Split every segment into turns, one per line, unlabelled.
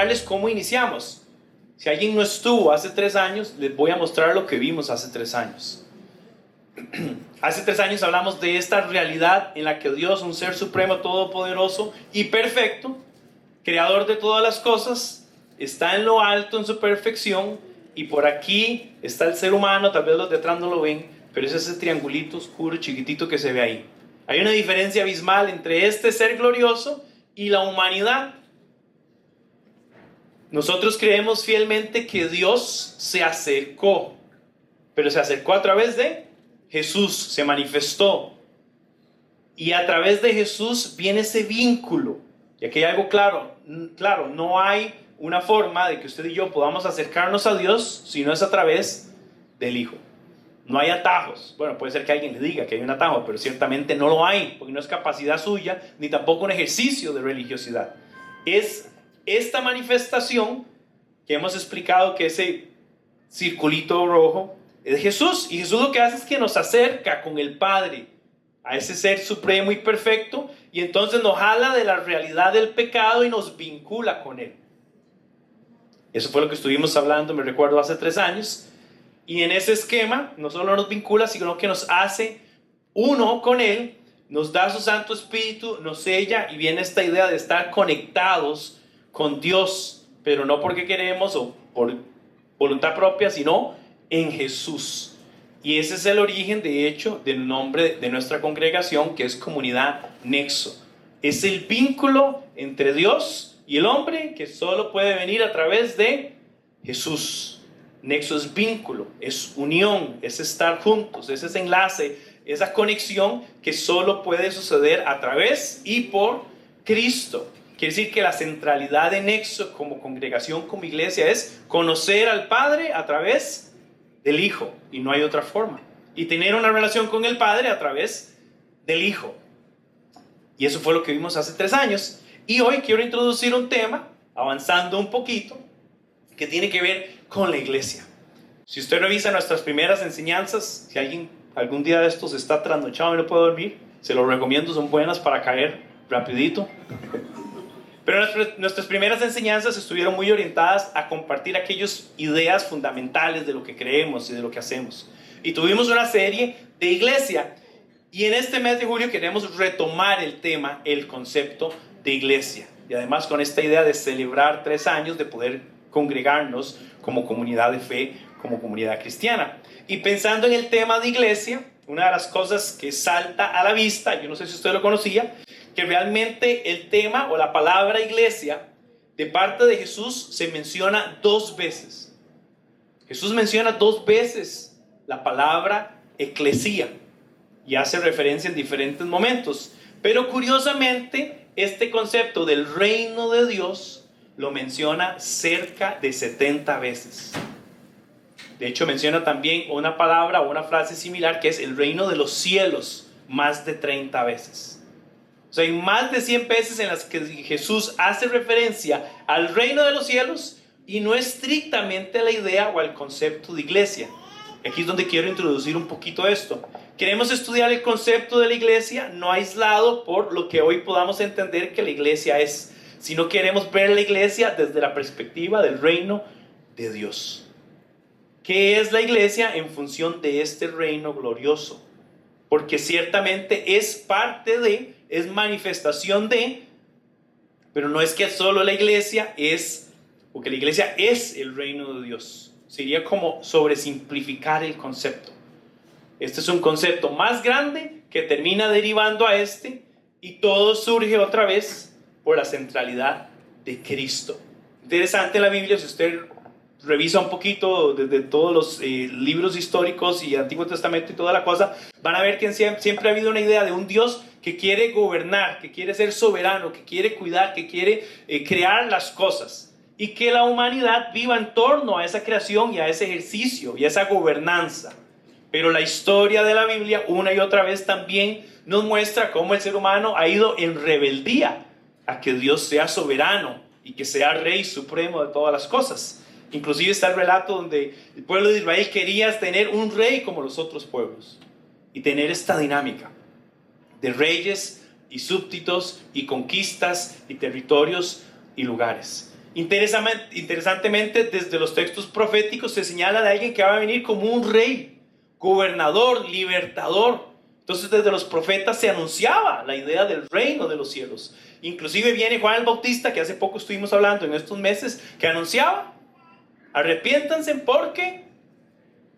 mostrarles cómo iniciamos. Si alguien no estuvo hace 3 años, les voy a mostrar lo que vimos hace 3 años. Hace 3 años hablamos de esta realidad en la que Dios, un ser supremo, todopoderoso y perfecto, creador de todas las cosas, está en lo alto en su perfección, y por aquí está el ser humano. Tal vez los de atrás no lo ven, pero es ese triangulito oscuro chiquitito que se ve ahí. Hay una diferencia abismal entre este ser glorioso y la humanidad. Nosotros creemos fielmente que Dios se acercó, pero se acercó a través de Jesús, se manifestó. Y a través de Jesús viene ese vínculo. Y aquí hay algo claro, no hay una forma de que usted y yo podamos acercarnos a Dios si no es a través del Hijo. No hay atajos. Bueno, puede ser que alguien le diga que hay un atajo, pero ciertamente no lo hay, porque no es capacidad suya, ni tampoco un ejercicio de religiosidad. Es esta manifestación que hemos explicado, que ese circulito rojo es Jesús, y Jesús lo que hace es que nos acerca con el Padre a ese ser supremo y perfecto, y entonces nos jala de la realidad del pecado y nos vincula con Él. Eso fue lo que estuvimos hablando, me recuerdo, hace 3 años. Y en ese esquema no solo nos vincula, sino que nos hace uno con Él, nos da su Santo Espíritu, nos sella, y viene esta idea de estar conectados con Dios, pero no porque queremos o por voluntad propia, sino en Jesús. Y ese es el origen, de hecho, del nombre de nuestra congregación, que es Comunidad Nexo. Es el vínculo entre Dios y el hombre, que solo puede venir a través de Jesús. Nexo es vínculo, es unión, es estar juntos, es ese enlace, esa conexión que solo puede suceder a través y por Cristo. Quiere decir que la centralidad de Nexo como congregación, como iglesia, es conocer al Padre a través del Hijo, y no hay otra forma. Y tener una relación con el Padre a través del Hijo. Y eso fue lo que vimos hace 3 años. Y hoy quiero introducir un tema, avanzando un poquito, que tiene que ver con la iglesia. Si usted revisa nuestras primeras enseñanzas, si alguien algún día de estos está trasnochado y no puede dormir, se lo recomiendo, son buenas para caer rapidito. Pero nuestras primeras enseñanzas estuvieron muy orientadas a compartir aquellas ideas fundamentales de lo que creemos y de lo que hacemos. Y tuvimos una serie de iglesia. Y en este mes de julio queremos retomar el tema, el concepto de iglesia. Y además con esta idea de celebrar 3 años de poder congregarnos como comunidad de fe, como comunidad cristiana. Y pensando en el tema de iglesia, una de las cosas que salta a la vista, yo no sé si usted lo conocía, que realmente el tema o la palabra iglesia de parte de Jesús se menciona 2 veces. Jesús menciona 2 veces la palabra eclesía y hace referencia en diferentes momentos. Pero curiosamente, este concepto del reino de Dios lo menciona cerca de 70 veces. De hecho, menciona también una palabra o una frase similar que es el reino de los cielos, más de 30 veces. O sea, hay más de 100 veces en las que Jesús hace referencia al reino de los cielos y no estrictamente la idea o el concepto de iglesia. Aquí es donde quiero introducir un poquito esto. Queremos estudiar el concepto de la iglesia no aislado por lo que hoy podamos entender que la iglesia es, sino queremos ver la iglesia desde la perspectiva del reino de Dios. ¿Qué es la iglesia en función de este reino glorioso? Porque ciertamente es parte de, es manifestación de, pero no es que solo la iglesia es, porque la iglesia es el reino de Dios. Sería como sobresimplificar el concepto. Este es un concepto más grande que termina derivando a este, y todo surge otra vez por la centralidad de Cristo. Interesante en la Biblia, si usted revisa un poquito desde todos los libros históricos y Antiguo Testamento y toda la cosa, van a ver que siempre ha habido una idea de un Dios que quiere gobernar, que quiere ser soberano, que quiere cuidar, que quiere crear las cosas, y que la humanidad viva en torno a esa creación y a ese ejercicio y a esa gobernanza. Pero la historia de la Biblia una y otra vez también nos muestra cómo el ser humano ha ido en rebeldía a que Dios sea soberano y que sea Rey supremo de todas las cosas. Inclusive está el relato donde el pueblo de Israel quería tener un rey como los otros pueblos y tener esta dinámica de reyes y súbditos y conquistas y territorios y lugares. Interesantemente, desde los textos proféticos se señala de alguien que va a venir como un rey, gobernador, libertador. Entonces desde los profetas se anunciaba la idea del reino de los cielos. Inclusive viene Juan el Bautista, que hace poco estuvimos hablando en estos meses, que anunciaba: arrepiéntanse porque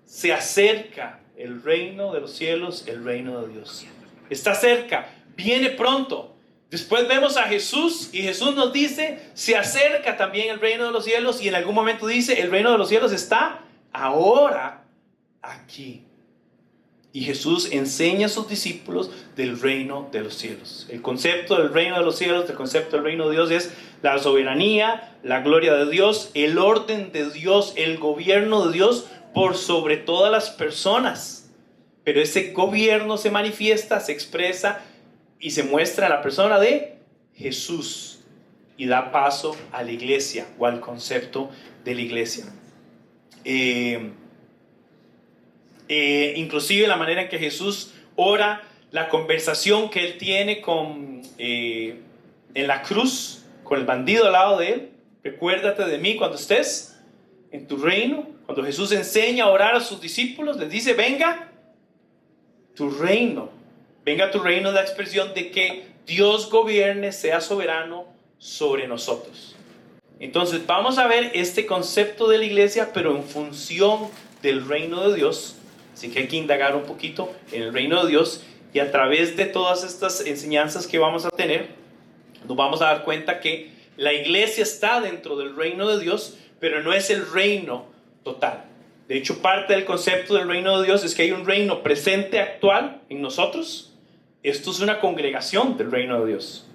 se acerca el reino de los cielos, el reino de Dios. Está cerca, viene pronto. Después vemos a Jesús y Jesús nos dice: se acerca también el reino de los cielos, y en algún momento dice: el reino de los cielos está ahora aquí. Y Jesús enseña a sus discípulos del reino de los cielos. El concepto del reino de los cielos, el concepto del reino de Dios es la soberanía, la gloria de Dios, el orden de Dios, el gobierno de Dios por sobre todas las personas. Pero ese gobierno se manifiesta, se expresa y se muestra en la persona de Jesús, y da paso a la iglesia o al concepto de la iglesia. Inclusive la manera en que Jesús ora, la conversación que él tiene en la cruz con el bandido al lado de él: recuérdate de mí cuando estés en tu reino. Cuando Jesús enseña a orar a sus discípulos, les dice: venga tu reino. Venga tu reino, es la expresión de que Dios gobierne, sea soberano sobre nosotros. Entonces vamos a ver este concepto de la iglesia, pero en función del reino de Dios. Así que hay que indagar un poquito en el reino de Dios, y a través de todas estas enseñanzas que vamos a tener, nos vamos a dar cuenta que la iglesia está dentro del reino de Dios, pero no es el reino total. De hecho, parte del concepto del reino de Dios es que hay un reino presente, actual en nosotros. Esto es una congregación del reino de Dios,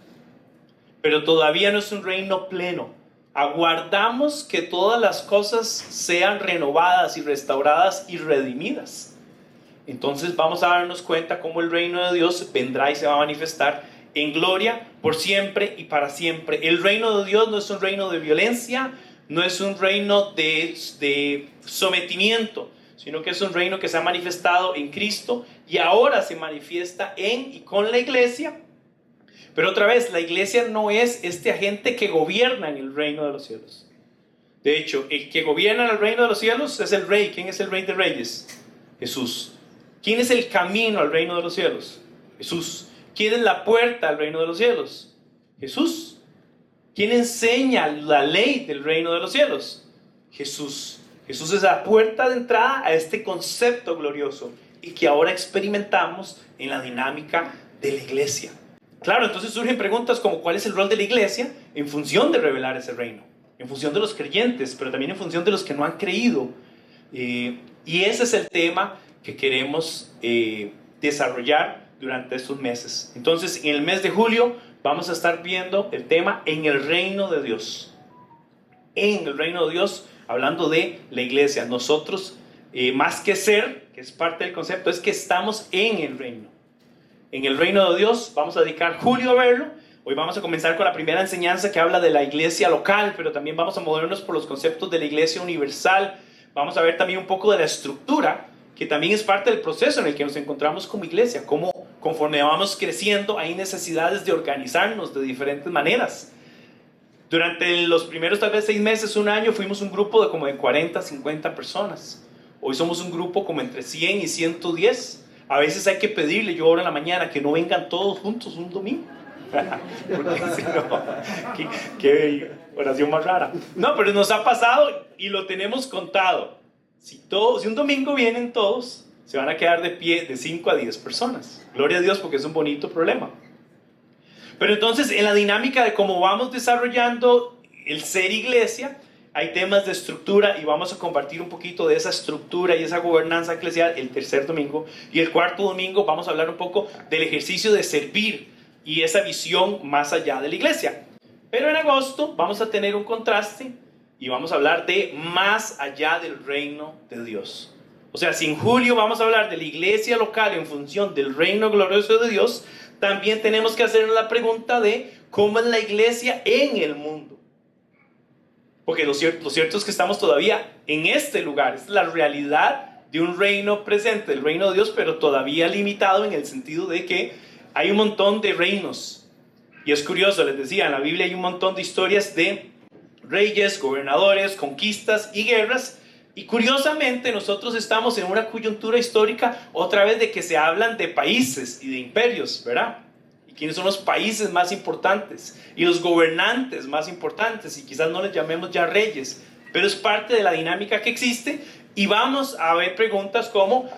pero todavía no es un reino pleno. Aguardamos que todas las cosas sean renovadas y restauradas y redimidas. Entonces vamos a darnos cuenta cómo el reino de Dios vendrá y se va a manifestar en gloria por siempre y para siempre. El reino de Dios no es un reino de violencia, no es un reino de sometimiento, sino que es un reino que se ha manifestado en Cristo y ahora se manifiesta en y con la iglesia. Pero otra vez, la iglesia no es este agente que gobierna en el reino de los cielos. De hecho, el que gobierna en el reino de los cielos es el rey. ¿Quién es el rey de reyes? Jesús. ¿Quién es el camino al reino de los cielos? Jesús. ¿Quién es la puerta al reino de los cielos? Jesús. ¿Quién enseña la ley del reino de los cielos? Jesús. Jesús es la puerta de entrada a este concepto glorioso y que ahora experimentamos en la dinámica de la iglesia. Claro, entonces surgen preguntas como: ¿cuál es el rol de la iglesia en función de revelar ese reino? En función de los creyentes, pero también en función de los que no han creído. Y ese es el tema que queremos desarrollar durante estos meses. Entonces, en el mes de julio vamos a estar viendo el tema en el reino de Dios. En el reino de Dios, hablando de la iglesia. Nosotros, más que ser, que es parte del concepto, es que estamos en el reino. En el reino de Dios. Vamos a dedicar julio a verlo. Hoy vamos a comenzar con la primera enseñanza que habla de la iglesia local, pero también vamos a movernos por los conceptos de la iglesia universal. Vamos a ver también un poco de la estructura, que también es parte del proceso en el que nos encontramos como iglesia. Cómo conforme vamos creciendo hay necesidades de organizarnos de diferentes maneras. Durante los primeros tal vez 6 meses, un año, fuimos un grupo de como de 40, 50 personas. Hoy somos un grupo como entre 100 y 110. A veces hay que pedirle, yo oro en la mañana, que no vengan todos juntos un domingo. Porque si no, qué oración más rara. No, pero nos ha pasado y lo tenemos contado. Si un domingo vienen todos, se van a quedar de pie de 5 a 10 personas. Gloria a Dios, porque es un bonito problema. Pero entonces, en la dinámica de cómo vamos desarrollando el ser iglesia, hay temas de estructura y vamos a compartir un poquito de esa estructura y esa gobernanza eclesial el tercer domingo. Y el cuarto domingo vamos a hablar un poco del ejercicio de servir y esa visión más allá de la iglesia. Pero en agosto vamos a tener un contraste y vamos a hablar de más allá del reino de Dios. O sea, si en julio vamos a hablar de la iglesia local en función del reino glorioso de Dios, también tenemos que hacernos la pregunta de cómo es la iglesia en el mundo. Porque lo cierto es que estamos todavía en este lugar. Es la realidad de un reino presente, del reino de Dios, pero todavía limitado en el sentido de que hay un montón de reinos. Y es curioso, les decía, en la Biblia hay un montón de historias de reyes, gobernadores, conquistas y guerras. Y curiosamente nosotros estamos en una coyuntura histórica otra vez de que se hablan de países y de imperios, ¿verdad? Y quiénes son los países más importantes y los gobernantes más importantes, y quizás no les llamemos ya reyes, pero es parte de la dinámica que existe. Y vamos a ver preguntas como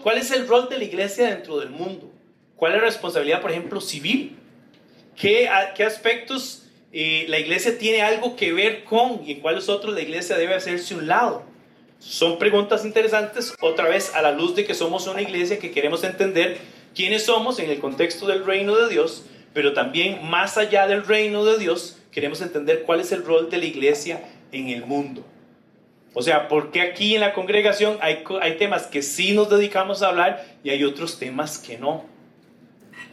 ¿cuál es el rol de la iglesia dentro del mundo? ¿Cuál es la responsabilidad, por ejemplo, civil? ¿Qué aspectos la iglesia tiene algo que ver con, y en cuáles otros la iglesia debe hacerse un lado? Son preguntas interesantes, otra vez a la luz de que somos una iglesia que queremos entender quiénes somos en el contexto del reino de Dios, pero también más allá del reino de Dios, queremos entender cuál es el rol de la iglesia en el mundo. O sea, porque aquí en la congregación hay temas que sí nos dedicamos a hablar y hay otros temas que no.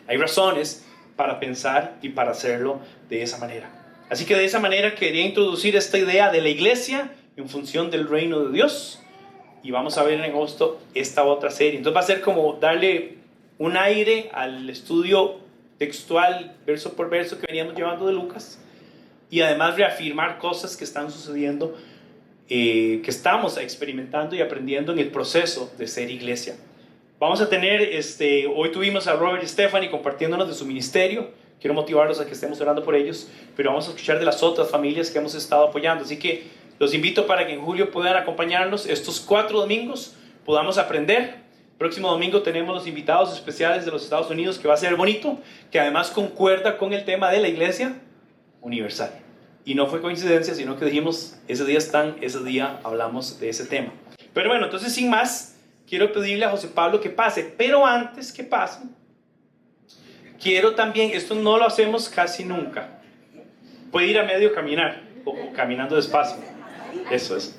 Hay razones para pensar y para hacerlo de esa manera. Así que de esa manera quería introducir esta idea de la iglesia en función del reino de Dios. Y vamos a ver en agosto esta otra serie. Entonces va a ser como darle un aire al estudio textual, verso por verso, que veníamos llevando de Lucas. Y además reafirmar cosas que están sucediendo, que estamos experimentando y aprendiendo en el proceso de ser iglesia. Vamos a tener, hoy tuvimos a Robert y Stephanie compartiéndonos de su ministerio. Quiero motivarlos a que estemos orando por ellos, pero vamos a escuchar de las otras familias que hemos estado apoyando. Así que los invito para que en julio puedan acompañarnos estos 4 domingos, podamos aprender. Próximo domingo tenemos los invitados especiales de los Estados Unidos, que va a ser bonito, que además concuerda con el tema de la iglesia universal. Y no fue coincidencia, sino que dijimos, ese día hablamos de ese tema. Pero bueno, entonces sin más, quiero pedirle a José Pablo que pase. Pero antes que pase, quiero también, esto no lo hacemos casi nunca. Puede ir a medio caminar, o caminando despacio. Eso es.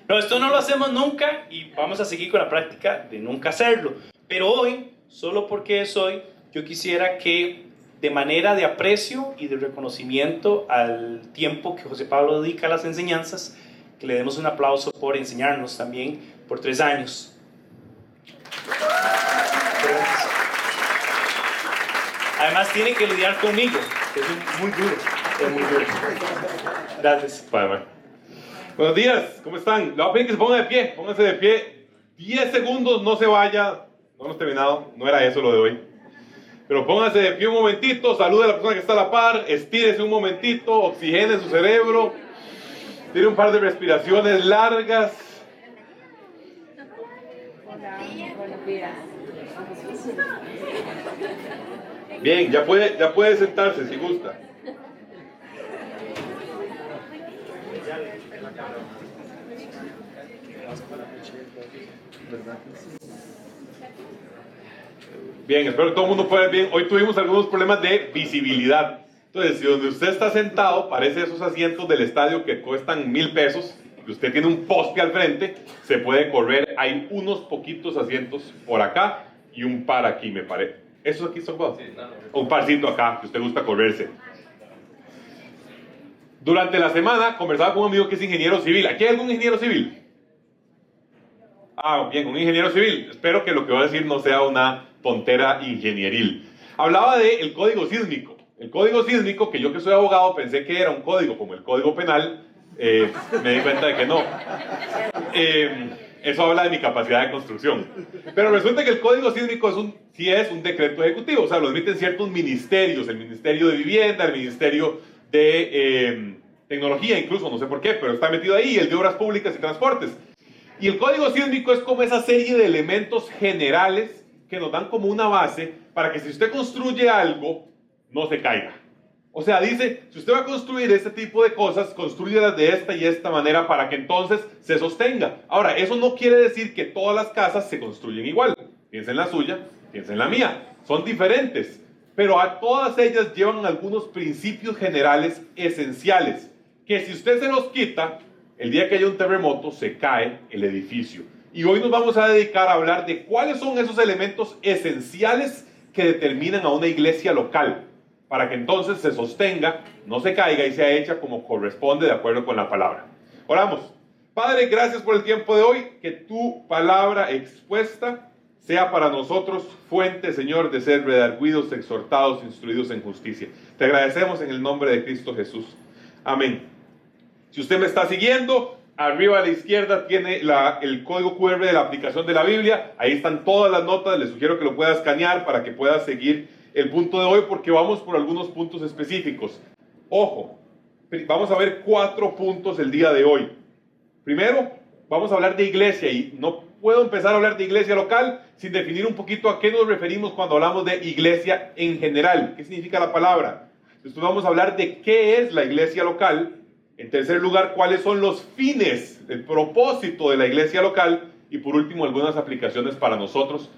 No, esto no lo hacemos nunca y vamos a seguir con la práctica de nunca hacerlo. Pero hoy, solo porque es hoy, yo quisiera que de manera de aprecio y de reconocimiento al tiempo que José Pablo dedica a las enseñanzas, que le demos un aplauso por enseñarnos también por 3 años. Además tiene que lidiar conmigo, que es muy duro, es muy duro. Gracias.
Bueno. Buenos días, ¿cómo están? Le voy a pedir que se pongan de pie, pónganse de pie. 10 segundos, no se vaya, no hemos terminado, no era eso lo de hoy. Pero pónganse de pie un momentito, salude a la persona que está a la par, estírese un momentito, oxigene su cerebro, tire un par de respiraciones largas. Bien, ya puede sentarse si gusta. Bien, espero que todo el mundo pueda ver bien. Hoy tuvimos algunos problemas de visibilidad. Entonces, si donde usted está sentado parece esos asientos del estadio que cuestan $1,000 y usted tiene un poste al frente, se puede correr. Hay unos poquitos asientos por acá y un par aquí, me parece. ¿Esos aquí son cuántos? Sí, un parcito acá, que usted gusta correrse. Durante la semana conversaba con un amigo que es ingeniero civil. ¿Aquí hay algún ingeniero civil? Ah, bien, un ingeniero civil. Espero que lo que voy a decir no sea una tontera ingenieril. Hablaba del código sísmico. El código sísmico, que yo que soy abogado pensé que era un código como el código penal, me di cuenta de que no. Eso habla de mi capacidad de construcción. Pero resulta que el código sísmico sí es un decreto ejecutivo. O sea, lo emiten ciertos ministerios. El Ministerio de Vivienda, el Ministerio de Tecnología, incluso, no sé por qué, pero está metido ahí, el de Obras Públicas y Transportes. Y el código sísmico es como esa serie de elementos generales que nos dan como una base para que si usted construye algo, no se caiga. O sea, dice, si usted va a construir este tipo de cosas, construylas de esta y esta manera para que entonces se sostenga. Ahora, eso no quiere decir que todas las casas se construyen igual. Piensa en la suya, piensa en la mía. Son diferentes, pero a todas ellas llevan algunos principios generales esenciales, que si usted se los quita, el día que haya un terremoto, se cae el edificio. Y hoy nos vamos a dedicar a hablar de cuáles son esos elementos esenciales que determinan a una iglesia local, para que entonces se sostenga, no se caiga y sea hecha como corresponde de acuerdo con la palabra. Oramos. Padre, gracias por el tiempo de hoy, que tu palabra expuesta sea para nosotros fuente, Señor, de ser redarguidos, exhortados, instruidos en justicia. Te agradecemos en el nombre de Cristo Jesús. Amén Si usted me está siguiendo, arriba a la izquierda tiene el código QR de la aplicación de la Biblia. Ahí están todas las notas. Les sugiero que lo pueda escanear para que pueda seguir el punto de hoy, porque vamos por algunos puntos específicos. Ojo, vamos a ver 4 puntos el día de hoy. Primero, vamos a hablar de iglesia, y no puedo empezar a hablar de iglesia local sin definir un poquito a qué nos referimos cuando hablamos de iglesia en general. ¿Qué significa la palabra? Después vamos a hablar de qué es la iglesia local. En tercer lugar, cuáles son los fines, el propósito de la iglesia local. Y por último, algunas aplicaciones para nosotros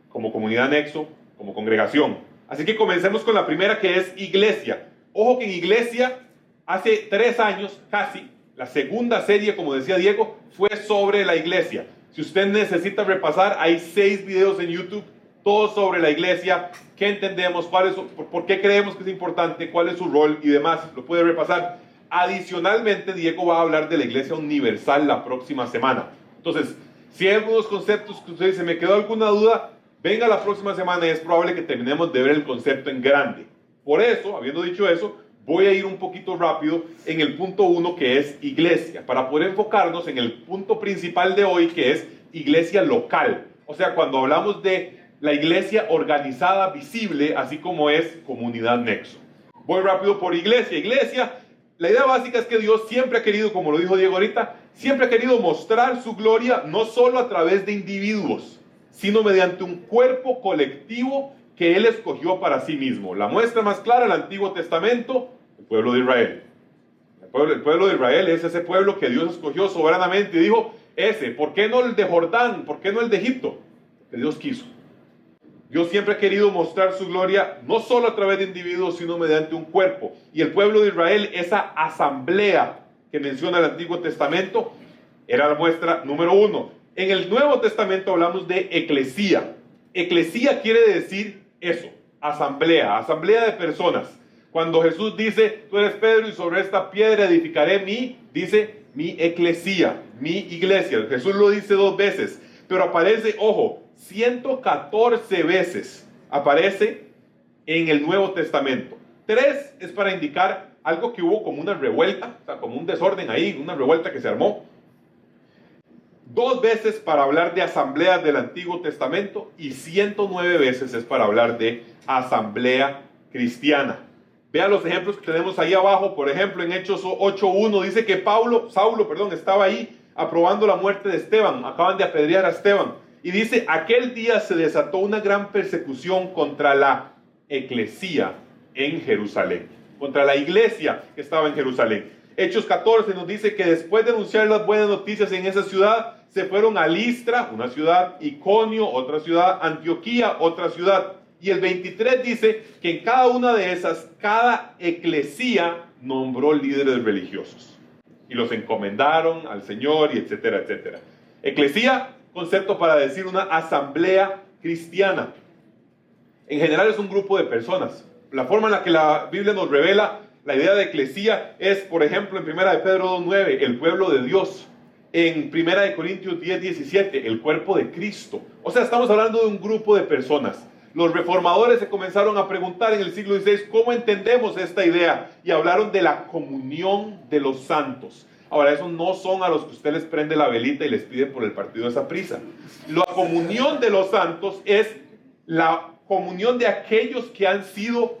como comunidad Nexo, como congregación. Así que comencemos con la primera, que es iglesia. Ojo que en iglesia, hace 3 años casi, la segunda serie, como decía Diego, fue sobre la iglesia. Si usted necesita repasar, hay 6 videos en YouTube, todos sobre la iglesia, qué entendemos, por qué creemos que es importante, cuál es su rol y demás. Lo puede repasar. Adicionalmente, Diego va a hablar de la iglesia universal la próxima semana. Entonces, si hay algunos conceptos que usted dice, me quedó alguna duda, venga la próxima semana y es probable que terminemos de ver el concepto en grande. Por eso, habiendo dicho eso, voy a ir un poquito rápido en el punto 1, que es iglesia, para poder enfocarnos en el punto principal de hoy, que es iglesia local. O sea, cuando hablamos de la iglesia organizada, visible, así como es comunidad Nexo. Voy rápido por iglesia. Iglesia, la idea básica es que Dios siempre ha querido, como lo dijo Diego ahorita, siempre ha querido mostrar su gloria no solo a través de individuos, sino mediante un cuerpo colectivo que Él escogió para sí mismo. La muestra más clara, el Antiguo Testamento, el pueblo de Israel. El pueblo de Israel es ese pueblo que Dios escogió soberanamente y dijo, ¿por qué no el de Jordán? ¿Por qué no el de Egipto? Que Dios quiso. Dios siempre ha querido mostrar su gloria no solo a través de individuos, sino mediante un cuerpo. Y el pueblo de Israel, esa asamblea que menciona el Antiguo Testamento, era la muestra número 1. En el Nuevo Testamento hablamos de eclesía. Eclesía quiere decir eso, asamblea, asamblea de personas. Cuando Jesús dice, tú eres Pedro y sobre esta piedra edificaré mi eclesía, mi iglesia. Jesús lo dice 2 veces, pero aparece, ojo, 114 veces aparece en el Nuevo Testamento. 3 es para indicar algo que hubo como una revuelta, o sea, como un desorden ahí, una revuelta que se armó. 2 veces para hablar de asambleas del Antiguo Testamento y 109 veces es para hablar de asamblea cristiana. Vean los ejemplos que tenemos ahí abajo. Por ejemplo, en Hechos 8:1 dice que Saulo estaba ahí aprobando la muerte de Esteban. Acaban de apedrear a Esteban. Y dice, aquel día se desató una gran persecución contra la eclesía en Jerusalén. Contra la iglesia que estaba en Jerusalén. Hechos 14 nos dice que después de anunciar las buenas noticias en esa ciudad, se fueron a Listra, una ciudad, Iconio, otra ciudad, Antioquía, otra ciudad. Y el 23 dice que en cada una de esas, cada eclesía nombró líderes religiosos. Y los encomendaron al Señor y etcétera, etcétera. Eclesía, concepto para decir una asamblea cristiana. En general es un grupo de personas. La forma en la que la Biblia nos revela la idea de eclesía es, por ejemplo, en 1 de Pedro 2:9, el pueblo de Dios. En 1 de Corintios 10:17, el cuerpo de Cristo. O sea, estamos hablando de un grupo de personas. Los reformadores se comenzaron a preguntar en el siglo XVI, ¿cómo entendemos esta idea? Y hablaron de la comunión de los santos. Ahora, esos no son a los que usted les prende la velita y les pide por el partido de Saprissa. La comunión de los santos es la comunión de aquellos que han sido,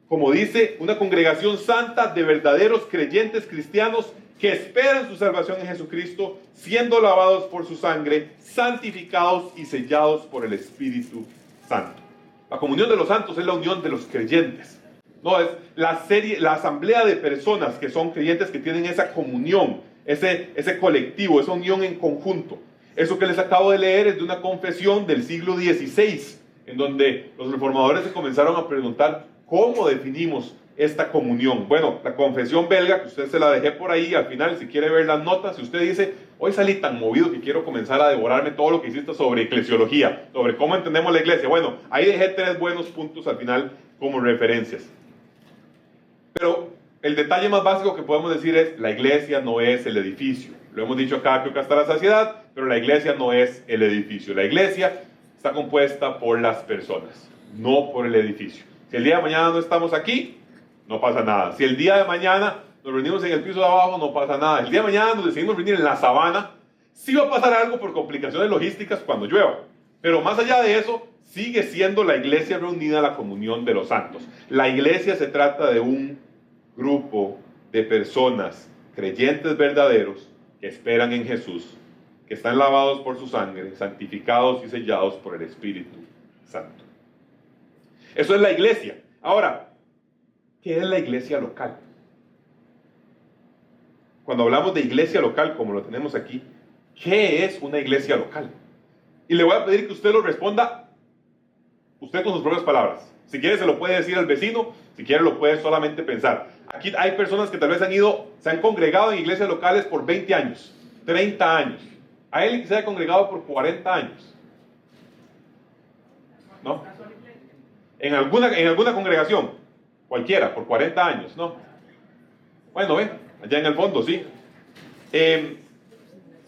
como dice, una congregación santa de verdaderos creyentes cristianos que esperan su salvación en Jesucristo, siendo lavados por su sangre, santificados y sellados por el Espíritu Santo. La comunión de los santos es la unión de los creyentes. No, es la asamblea de personas que son creyentes, que tienen esa comunión, ese colectivo, esa unión en conjunto. Eso que les acabo de leer es de una confesión del siglo XVI, en donde los reformadores se comenzaron a preguntar cómo definimos esta comunión. Bueno, la confesión belga, que usted se la dejé por ahí al final, si quiere ver las notas, si usted dice, hoy salí tan movido que quiero comenzar a devorarme todo lo que hiciste sobre eclesiología, sobre cómo entendemos la iglesia. Bueno, ahí dejé 3 buenos puntos al final como referencias. Pero el detalle más básico que podemos decir es, la iglesia no es el edificio. Lo hemos dicho acá, creo que hasta la saciedad, pero la iglesia no es el edificio. La iglesia está compuesta por las personas, no por el edificio. Si el día de mañana no estamos aquí, no pasa nada. Si el día de mañana nos reunimos en el piso de abajo, no pasa nada. El día de mañana nos decidimos reunir en la sabana, sí va a pasar algo por complicaciones logísticas cuando llueva. Pero más allá de eso, sigue siendo la iglesia reunida, la comunión de los santos. La iglesia se trata de un grupo de personas, creyentes verdaderos, que esperan en Jesús, que están lavados por su sangre, santificados y sellados por el Espíritu Santo. Eso es la iglesia. Ahora, ¿qué es la iglesia local? Cuando hablamos de iglesia local, como lo tenemos aquí, ¿qué es una iglesia local? Y le voy a pedir que usted lo responda, usted con sus propias palabras. Si quiere se lo puede decir al vecino, si quiere lo puede solamente pensar. Aquí hay personas que tal vez se han congregado en iglesias locales por 20 años, 30 años. Hay alguien que se haya congregado por 40 años. ¿No? En alguna congregación, cualquiera, por 40 años, ¿no? Bueno, allá en el fondo, sí.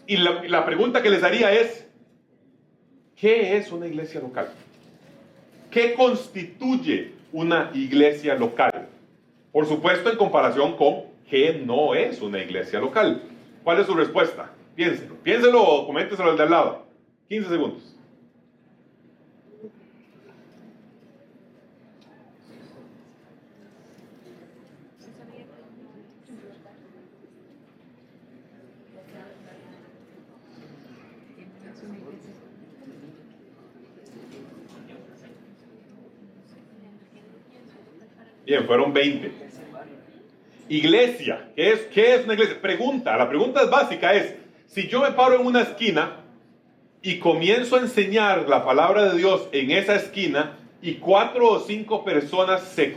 Y la pregunta que les haría es, ¿qué es una iglesia local? ¿Qué constituye una iglesia local? Por supuesto, en comparación con qué no es una iglesia local. ¿Cuál es su respuesta? Piénselo o coménteselo al de al lado. 15 segundos. Bien, fueron 20. Iglesia, ¿qué es una iglesia? La pregunta es básica, es, si yo me paro en una esquina y comienzo a enseñar la palabra de Dios en esa esquina y 4 o 5 personas se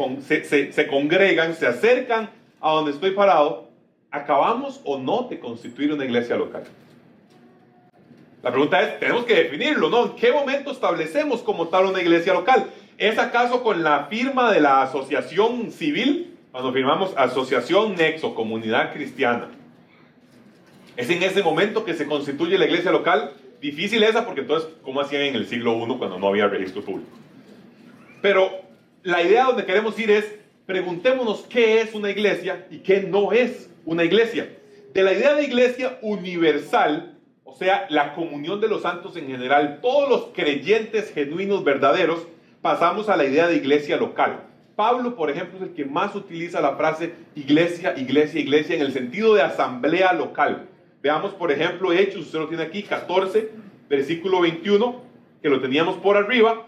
congregan, se acercan a donde estoy parado, ¿acabamos o no de constituir una iglesia local? La pregunta es, tenemos que definirlo, ¿no? ¿En qué momento establecemos como tal una iglesia local? ¿Es acaso con la firma de la asociación civil? Cuando firmamos Asociación Nexo, Comunidad Cristiana. ¿Es en ese momento que se constituye la iglesia local? Difícil esa, porque entonces, ¿cómo hacían en el siglo I cuando no había registro público? Pero la idea donde queremos ir es, preguntémonos qué es una iglesia y qué no es una iglesia. De la idea de iglesia universal, o sea, la comunión de los santos en general, todos los creyentes genuinos, verdaderos, pasamos a la idea de iglesia local. Pablo, por ejemplo, es el que más utiliza la frase iglesia, iglesia, iglesia en el sentido de asamblea local. Veamos, por ejemplo, Hechos, usted lo tiene aquí, 14, versículo 21, que lo teníamos por arriba.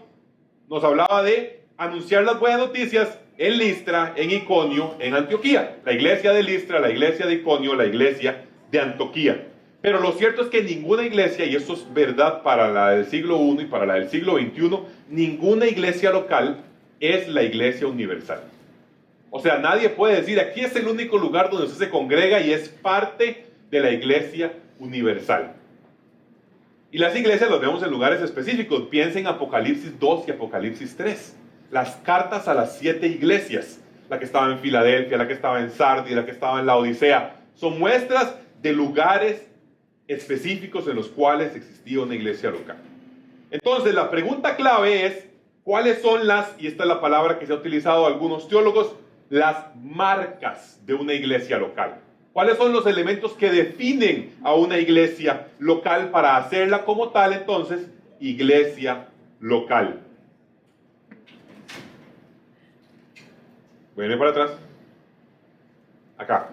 Nos hablaba de anunciar las buenas noticias en Listra, en Iconio, en Antioquía. La iglesia de Listra, la iglesia de Iconio, la iglesia de Antioquía. Pero lo cierto es que ninguna iglesia, y esto es verdad para la del siglo I y para la del siglo XXI, ninguna iglesia local es la iglesia universal. O sea, nadie puede decir, aquí es el único lugar donde usted se congrega y es parte de la iglesia universal. Y las iglesias las vemos en lugares específicos. Piensen en Apocalipsis 2 y Apocalipsis 3. Las cartas a las 7 iglesias. La que estaba en Filadelfia, la que estaba en Sardis, la que estaba en la Odisea. Son muestras de lugares específicos en los cuales existía una iglesia local. Entonces, la pregunta clave es, ¿cuáles son y esta es la palabra que se ha utilizado algunos teólogos, las marcas de una iglesia local? ¿Cuáles son los elementos que definen a una iglesia local para hacerla como tal, entonces, iglesia local? Voy a ir para atrás. Acá.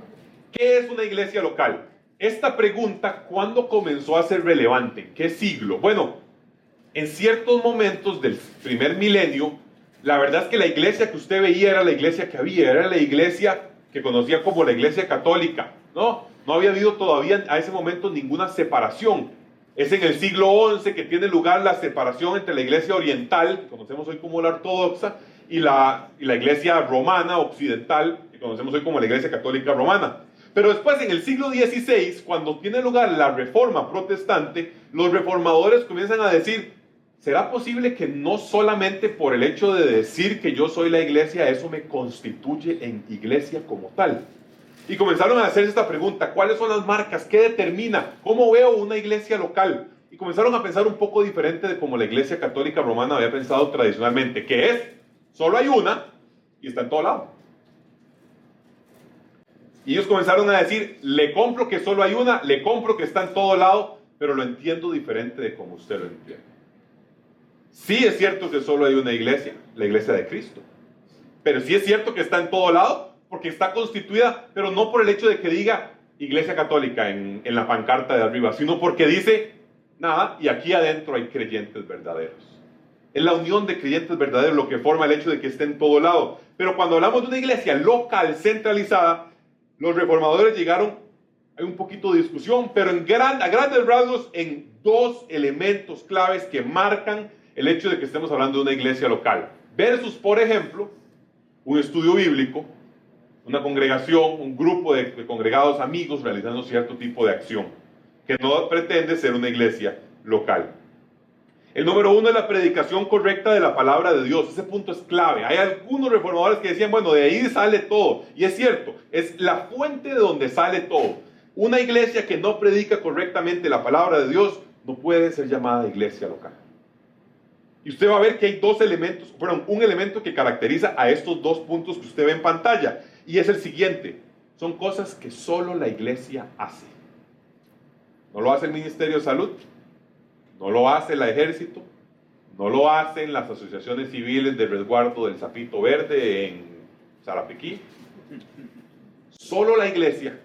¿Qué es una iglesia local? Esta pregunta, ¿cuándo comenzó a ser relevante? ¿Qué siglo? Bueno, en ciertos momentos del primer milenio, la verdad es que la iglesia que usted veía era la iglesia que había, era la iglesia que conocía como la iglesia católica, ¿no? No había habido todavía a ese momento ninguna separación. Es en el siglo XI que tiene lugar la separación entre la iglesia oriental, que conocemos hoy como la ortodoxa, y la iglesia romana occidental, que conocemos hoy como la iglesia católica romana. Pero después, en el siglo XVI, cuando tiene lugar la reforma protestante, los reformadores comienzan a decir, ¿será posible que no solamente por el hecho de decir que yo soy la iglesia, eso me constituye en iglesia como tal? Y comenzaron a hacerse esta pregunta, ¿cuáles son las marcas? ¿Qué determina? ¿Cómo veo una iglesia local? Y comenzaron a pensar un poco diferente de como la iglesia católica romana había pensado tradicionalmente, que es, solo hay una y está en todo lado. Y ellos comenzaron a decir, le compro que solo hay una, le compro que está en todo lado, pero lo entiendo diferente de como usted lo entiende. Sí es cierto que solo hay una iglesia, la iglesia de Cristo. Pero sí es cierto que está en todo lado, porque está constituida, pero no por el hecho de que diga Iglesia Católica en la pancarta de arriba, sino porque dice, nada, y aquí adentro hay creyentes verdaderos. Es la unión de creyentes verdaderos lo que forma el hecho de que esté en todo lado. Pero cuando hablamos de una iglesia local, centralizada, los reformadores llegaron, hay un poquito de discusión, pero a grandes rasgos en dos elementos claves que marcan el hecho de que estemos hablando de una iglesia local. Versus, por ejemplo, un estudio bíblico, una congregación, un grupo de congregados amigos realizando cierto tipo de acción, que no pretende ser una iglesia local. El número uno es la predicación correcta de la palabra de Dios. Ese punto es clave. Hay algunos reformadores que decían, bueno, de ahí sale todo. Y es cierto, es la fuente de donde sale todo. Una iglesia que no predica correctamente la palabra de Dios no puede ser llamada iglesia local. Y usted va a ver que hay un elemento que caracteriza a estos dos puntos que usted ve en pantalla. Y es el siguiente. Son cosas que solo la iglesia hace. No lo hace el Ministerio de Salud. No lo hace el Ejército. No lo hacen las asociaciones civiles de resguardo del Sapito Verde en Sarapiquí. Solo la iglesia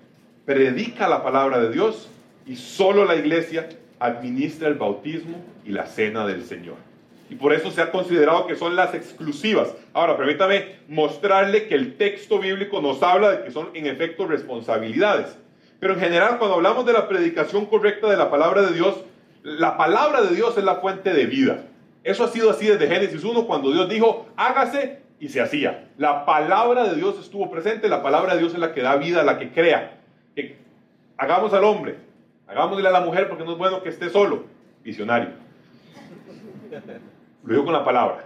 predica la palabra de Dios y solo la iglesia administra el bautismo y la cena del Señor. Y por eso se ha considerado que son las exclusivas. Ahora, permítame mostrarle que el texto bíblico nos habla de que son en efecto responsabilidades. Pero en general, cuando hablamos de la predicación correcta de la palabra de Dios, la palabra de Dios es la fuente de vida. Eso ha sido así desde Génesis 1, cuando Dios dijo, hágase, y se hacía. La palabra de Dios estuvo presente, la palabra de Dios es la que da vida, la que crea. Que hagamos al hombre, hagámosle a la mujer porque no es bueno que esté solo. Visionario. Lo digo con la palabra.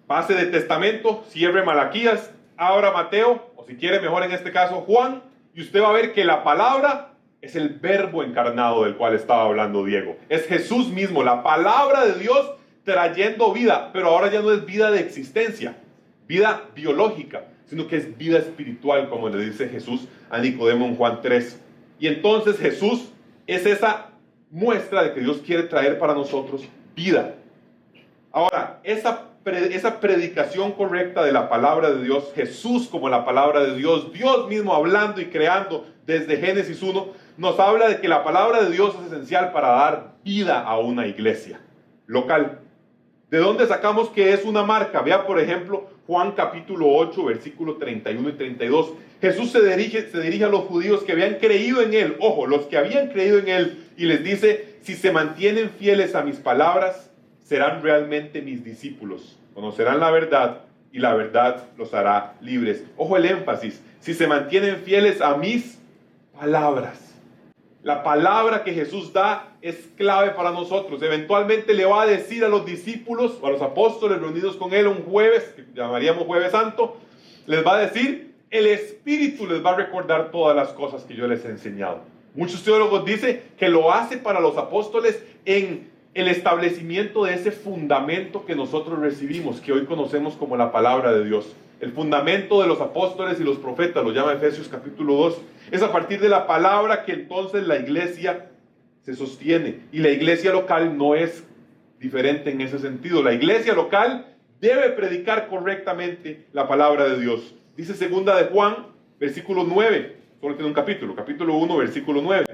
Pase de testamento, cierre Malaquías, abra Mateo, o si quiere mejor en este caso Juan, y usted va a ver que la palabra es el verbo encarnado del cual estaba hablando Diego. Es Jesús mismo, la palabra de Dios trayendo vida, pero ahora ya no es vida de existencia, vida biológica, sino que es vida espiritual, como le dice Jesús a Nicodemo en Juan 3. Y entonces Jesús es esa muestra de que Dios quiere traer para nosotros vida. Ahora, esa predicación correcta de la palabra de Dios, Jesús como la palabra de Dios, Dios mismo hablando y creando desde Génesis 1, nos habla de que la palabra de Dios es esencial para dar vida a una iglesia local. ¿De dónde sacamos que es una marca? Vea, por ejemplo, Juan capítulo 8, versículo 31 y 32. Jesús se dirige a los judíos que habían creído en Él. Ojo, los que habían creído en Él. Y les dice, si se mantienen fieles a mis palabras, serán realmente mis discípulos. Conocerán la verdad y la verdad los hará libres. Ojo el énfasis. Si se mantienen fieles a mis palabras. La palabra que Jesús da es clave para nosotros. Eventualmente le va a decir a los discípulos o a los apóstoles reunidos con él un jueves, que llamaríamos Jueves Santo, les va a decir, el Espíritu les va a recordar todas las cosas que yo les he enseñado. Muchos teólogos dicen que lo hace para los apóstoles en el establecimiento de ese fundamento que nosotros recibimos, que hoy conocemos como la palabra de Dios. El fundamento de los apóstoles y los profetas, lo llama Efesios capítulo 2. Es a partir de la palabra que entonces la iglesia se sostiene. Y la iglesia local no es diferente en ese sentido. La iglesia local debe predicar correctamente la palabra de Dios. Dice segunda de Juan, versículo 9. Solo tiene un capítulo 1, versículo 9.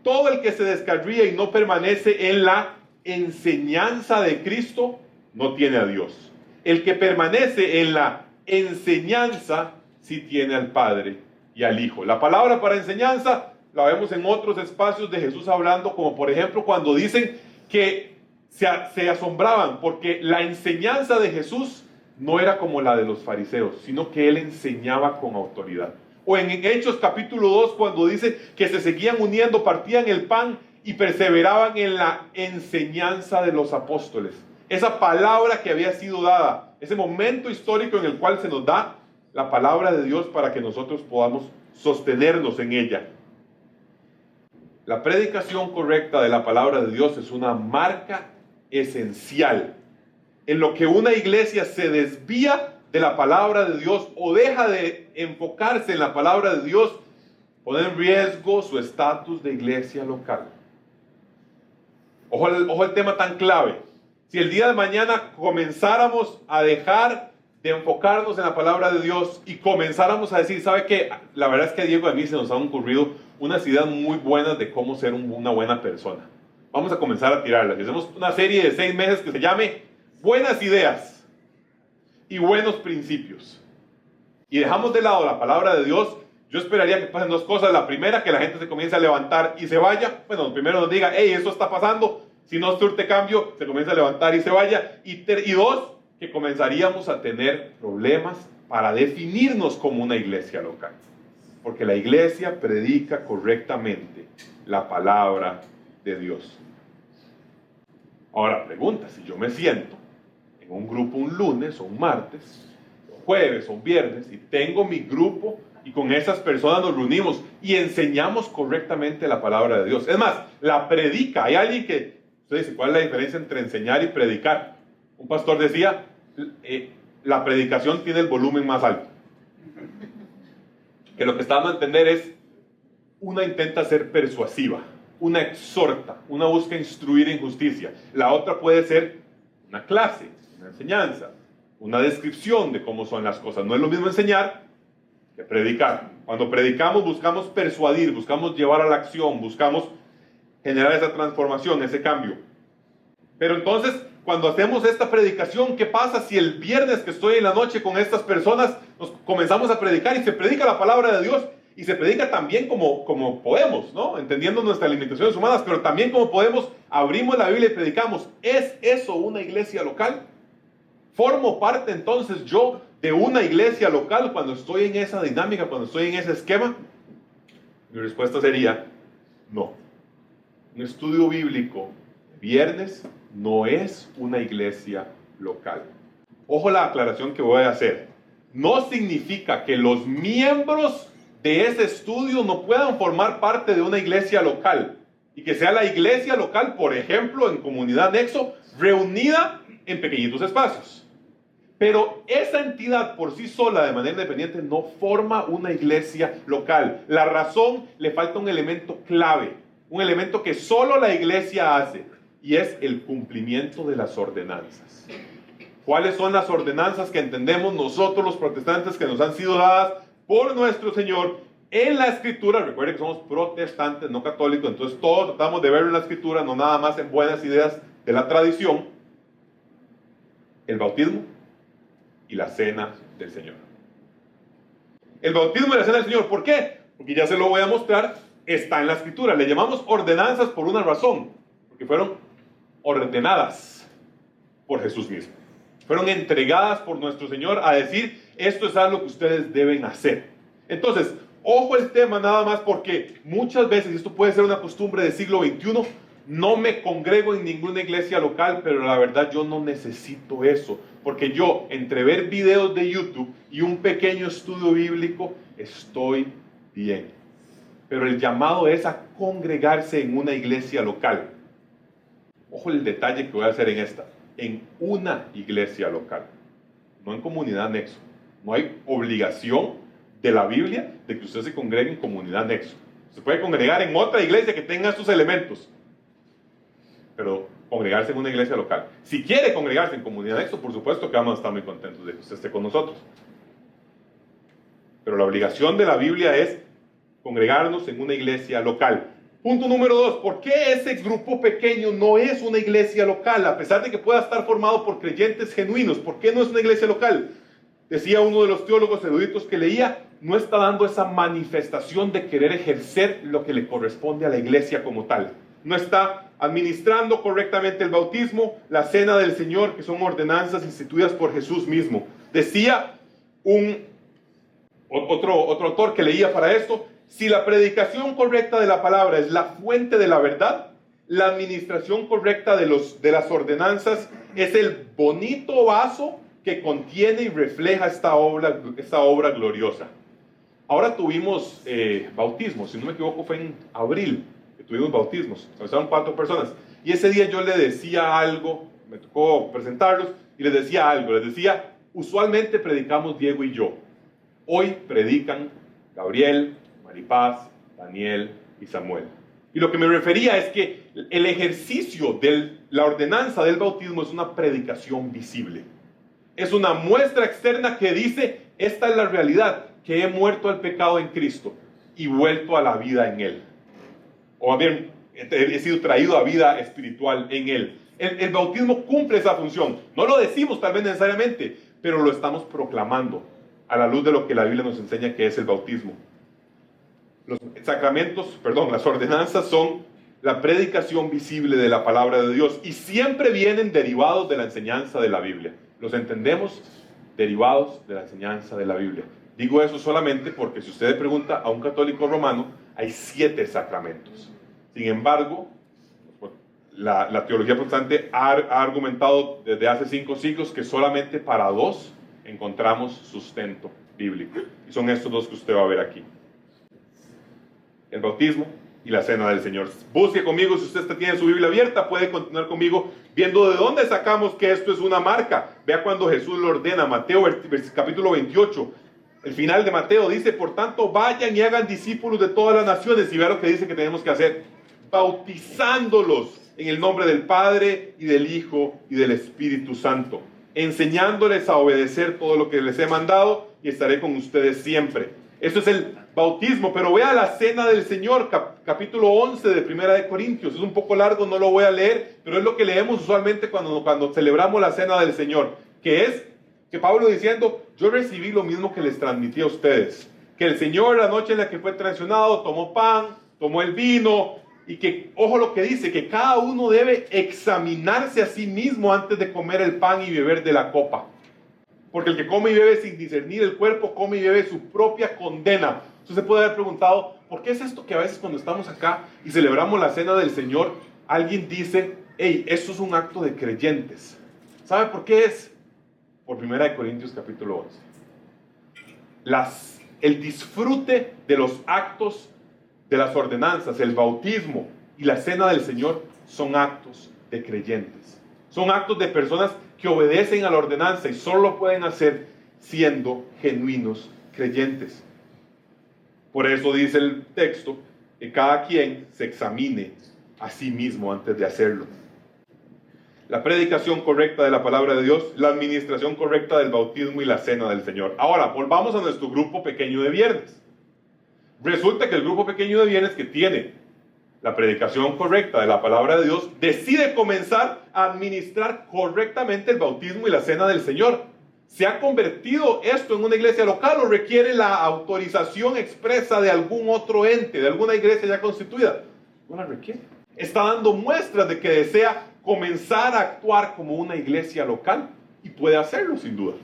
Todo el que se descarría y no permanece en la enseñanza de Cristo, no tiene a Dios. El que permanece en la enseñanza, sí tiene al Padre y al Hijo. La palabra para enseñanza la vemos en otros espacios de Jesús hablando, como por ejemplo cuando dicen que se asombraban porque la enseñanza de Jesús no era como la de los fariseos, sino que él enseñaba con autoridad. O en Hechos capítulo 2 cuando dice que se seguían uniendo, partían el pan y perseveraban en la enseñanza de los apóstoles. Esa palabra que había sido dada, ese momento histórico en el cual se nos da la palabra de Dios para que nosotros podamos sostenernos en ella. La predicación correcta de la palabra de Dios es una marca esencial. En lo que una iglesia se desvía, de la palabra de Dios o deja de enfocarse en la palabra de Dios, pone en riesgo su estatus de iglesia local. Ojo el tema tan clave. Si el día de mañana comenzáramos a dejar de enfocarnos en la palabra de Dios y comenzáramos a decir, ¿sabe qué? La verdad es que a Diego y a mí se nos han ocurrido unas ideas muy buenas de cómo ser una buena persona. Vamos a comenzar a tirarlas. Y hacemos una serie de 6 meses que se llame Buenas Ideas y Buenos Principios. Y dejamos de lado la palabra de Dios. Yo esperaría que pasen 2 cosas. La primera, que la gente se comience a levantar y se vaya. Bueno, primero nos diga, hey, esto está pasando. Si no surte cambio, se comienza a levantar y se vaya. Y 2, que comenzaríamos a tener problemas para definirnos como una iglesia local. Porque la iglesia predica correctamente la palabra de Dios. Ahora, pregunta, si yo me siento en un grupo un lunes o un martes, un jueves o un viernes, y tengo mi grupo y con esas personas nos reunimos y enseñamos correctamente la palabra de Dios. Es más, la predica. Hay alguien que, usted dice, ¿cuál es la diferencia entre enseñar y predicar? Un pastor decía, la predicación tiene el volumen más alto. Que lo que está dando a entender es, una intenta ser persuasiva, una exhorta, una busca instruir en justicia. La otra puede ser una clase, una enseñanza, una descripción de cómo son las cosas. No es lo mismo enseñar que predicar. Cuando predicamos buscamos persuadir, buscamos llevar a la acción, buscamos generar esa transformación, ese cambio. Pero entonces, cuando hacemos esta predicación, ¿qué pasa si el viernes que estoy en la noche con estas personas nos comenzamos a predicar y se predica la palabra de Dios y se predica también como podemos, ¿no? Entendiendo nuestras limitaciones humanas, pero también como podemos, abrimos la Biblia y predicamos? ¿Es eso una iglesia local? ¿Formo parte entonces yo de una iglesia local cuando estoy en esa dinámica, cuando estoy en ese esquema? Mi respuesta sería no. Un estudio bíblico viernes no es una iglesia local. Ojo la aclaración que voy a hacer. No significa que los miembros de ese estudio no puedan formar parte de una iglesia local y que sea la iglesia local, por ejemplo, en Comunidad Nexo, reunida en pequeñitos espacios. Pero esa entidad por sí sola, de manera independiente, no forma una iglesia local. La razón, le falta un elemento clave, un elemento que solo la iglesia hace, y es el cumplimiento de las ordenanzas. ¿Cuáles son las ordenanzas que entendemos nosotros los protestantes que nos han sido dadas por nuestro Señor en la Escritura? Recuerden que somos protestantes, no católicos, entonces todo tratamos de verlo en la Escritura, no nada más en buenas ideas de la tradición. El bautismo y la cena del Señor. El bautismo y la cena del Señor, ¿por qué? Porque ya se lo voy a mostrar, está en la Escritura. Le llamamos ordenanzas por una razón, porque fueron ordenadas por Jesús mismo. Fueron entregadas por nuestro Señor a decir, esto es algo que ustedes deben hacer. Entonces, ojo el tema nada más, porque muchas veces, y esto puede ser una costumbre del siglo XXI, no me congrego en ninguna iglesia local, pero la verdad yo no necesito eso, porque yo, entre ver videos de YouTube y un pequeño estudio bíblico, estoy bien. Pero el llamado es a congregarse en una iglesia local. Ojo el detalle que voy a hacer en una iglesia local, no en Comunidad Nexo. No hay obligación de la Biblia de que usted se congregue en Comunidad Nexo. Se puede congregar en otra iglesia que tenga estos elementos, pero congregarse en una iglesia local. Si quiere congregarse en Comunidad Nexo, por supuesto que vamos a estar muy contentos de que usted esté con nosotros. Pero la obligación de la Biblia es congregarnos en una iglesia local. Punto número 2, ¿por qué ese grupo pequeño no es una iglesia local? A pesar de que pueda estar formado por creyentes genuinos, ¿por qué no es una iglesia local? Decía uno de los teólogos eruditos que leía, no está dando esa manifestación de querer ejercer lo que le corresponde a la iglesia como tal. No está administrando correctamente el bautismo, la cena del Señor, que son ordenanzas instituidas por Jesús mismo. Decía otro autor que leía para esto, si la predicación correcta de la palabra es la fuente de la verdad, la administración correcta de las ordenanzas es el bonito vaso que contiene y refleja esta obra gloriosa. Ahora tuvimos bautismos, si no me equivoco fue en abril que tuvimos bautismos, estaban 4 personas. Y ese día yo le decía algo, me tocó presentarlos, y les decía algo, les decía, usualmente predicamos Diego y yo. Hoy predican Gabriel, Maripaz, Daniel y Samuel. Y lo que me refería es que el ejercicio de la ordenanza del bautismo es una predicación visible. Es una muestra externa que dice, esta es la realidad, que he muerto al pecado en Cristo y vuelto a la vida en Él. O más bien, he sido traído a vida espiritual en Él. El bautismo cumple esa función. No lo decimos tal vez necesariamente, pero lo estamos proclamando a la luz de lo que la Biblia nos enseña que es el bautismo. Los sacramentos, las ordenanzas son la predicación visible de la palabra de Dios y siempre vienen derivados de la enseñanza de la Biblia. Los entendemos derivados de la enseñanza de la Biblia. Digo eso solamente porque si usted le pregunta a un católico romano, hay 7 sacramentos. Sin embargo, la teología protestante ha argumentado desde hace 5 siglos que solamente para 2 encontramos sustento bíblico. Y son estos 2 que usted va a ver aquí. El bautismo y la cena del Señor. Busque conmigo, si usted tiene su Biblia abierta, puede continuar conmigo viendo de dónde sacamos que esto es una marca. Vea cuando Jesús lo ordena, Mateo capítulo 28. El final de Mateo dice, por tanto, vayan y hagan discípulos de todas las naciones. Y vea lo que dice que tenemos que hacer. Bautizándolos en el nombre del Padre y del Hijo y del Espíritu Santo, enseñándoles a obedecer todo lo que les he mandado y estaré con ustedes siempre. Esto es el bautismo, pero vea la cena del Señor, capítulo 11 de Primera de Corintios. Es un poco largo, no lo voy a leer, pero es lo que leemos usualmente cuando celebramos la cena del Señor, que es que Pablo diciendo, yo recibí lo mismo que les transmití a ustedes, que el Señor la noche en la que fue traicionado tomó pan, tomó el vino, y que, ojo lo que dice, que cada uno debe examinarse a sí mismo antes de comer el pan y beber de la copa. Porque el que come y bebe sin discernir el cuerpo, come y bebe su propia condena. Usted se puede haber preguntado, ¿por qué es esto que a veces cuando estamos acá y celebramos la cena del Señor, alguien dice, hey, esto es un acto de creyentes? ¿Sabe por qué es? Por 1 Corintios capítulo 11. El disfrute de los actos de las ordenanzas, el bautismo y la cena del Señor son actos de creyentes. Son actos de personas que obedecen a la ordenanza y solo lo pueden hacer siendo genuinos creyentes. Por eso dice el texto que cada quien se examine a sí mismo antes de hacerlo. La predicación correcta de la palabra de Dios, la administración correcta del bautismo y la cena del Señor. Ahora, volvamos a nuestro grupo pequeño de viernes. Resulta que el grupo pequeño de viernes que tiene la predicación correcta de la palabra de Dios decide comenzar a administrar correctamente el bautismo y la cena del Señor. ¿Se ha convertido esto en una iglesia local o requiere la autorización expresa de algún otro ente, de alguna iglesia ya constituida? No la requiere. Está dando muestras de que desea comenzar a actuar como una iglesia local y puede hacerlo sin duda.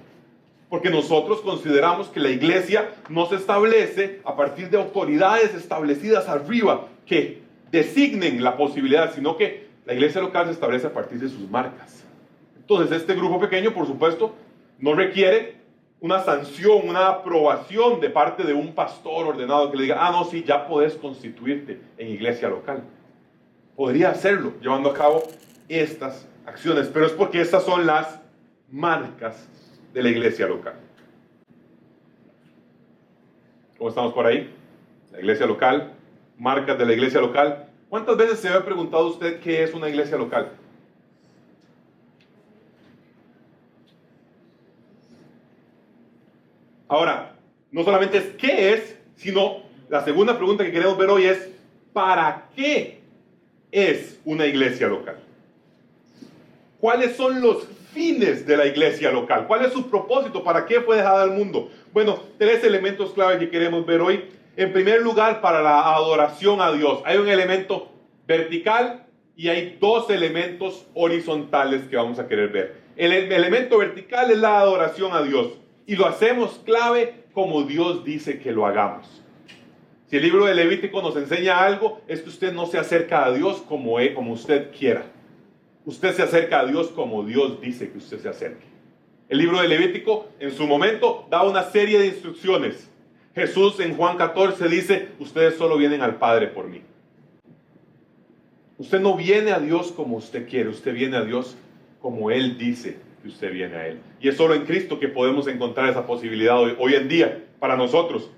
Porque nosotros consideramos que la iglesia no se establece a partir de autoridades establecidas arriba que designen la posibilidad, sino que la iglesia local se establece a partir de sus marcas. Entonces este grupo pequeño, por supuesto, no requiere una sanción, una aprobación de parte de un pastor ordenado que le diga, no, sí, ya podés constituirte en iglesia local. Podría hacerlo llevando a cabo estas acciones, pero es porque estas son las marcas de la iglesia local. ¿Cómo estamos por ahí? La iglesia local, marcas de la iglesia local. ¿Cuántas veces se había preguntado usted qué es una iglesia local? Ahora, no solamente es qué es, sino la segunda pregunta que queremos ver hoy es ¿para qué es una iglesia local? ¿Cuáles son los fines de la iglesia local? ¿Cuál es su propósito? ¿Para qué fue dejada al mundo? Bueno, 3 elementos clave que queremos ver hoy. En primer lugar, para la adoración a Dios. Hay un elemento vertical y hay 2 elementos horizontales que vamos a querer ver. El elemento vertical es la adoración a Dios. Y lo hacemos clave como Dios dice que lo hagamos. Si el libro de Levítico nos enseña algo, es que usted no se acerca a Dios como usted quiera. Usted se acerca a Dios como Dios dice que usted se acerque. El libro de Levítico, en su momento, da una serie de instrucciones. Jesús en Juan 14 dice, ustedes solo vienen al Padre por mí. Usted no viene a Dios como usted quiere, usted viene a Dios como Él dice que que usted viene a Él. Y es solo en Cristo que podemos encontrar esa posibilidad hoy en día para nosotros.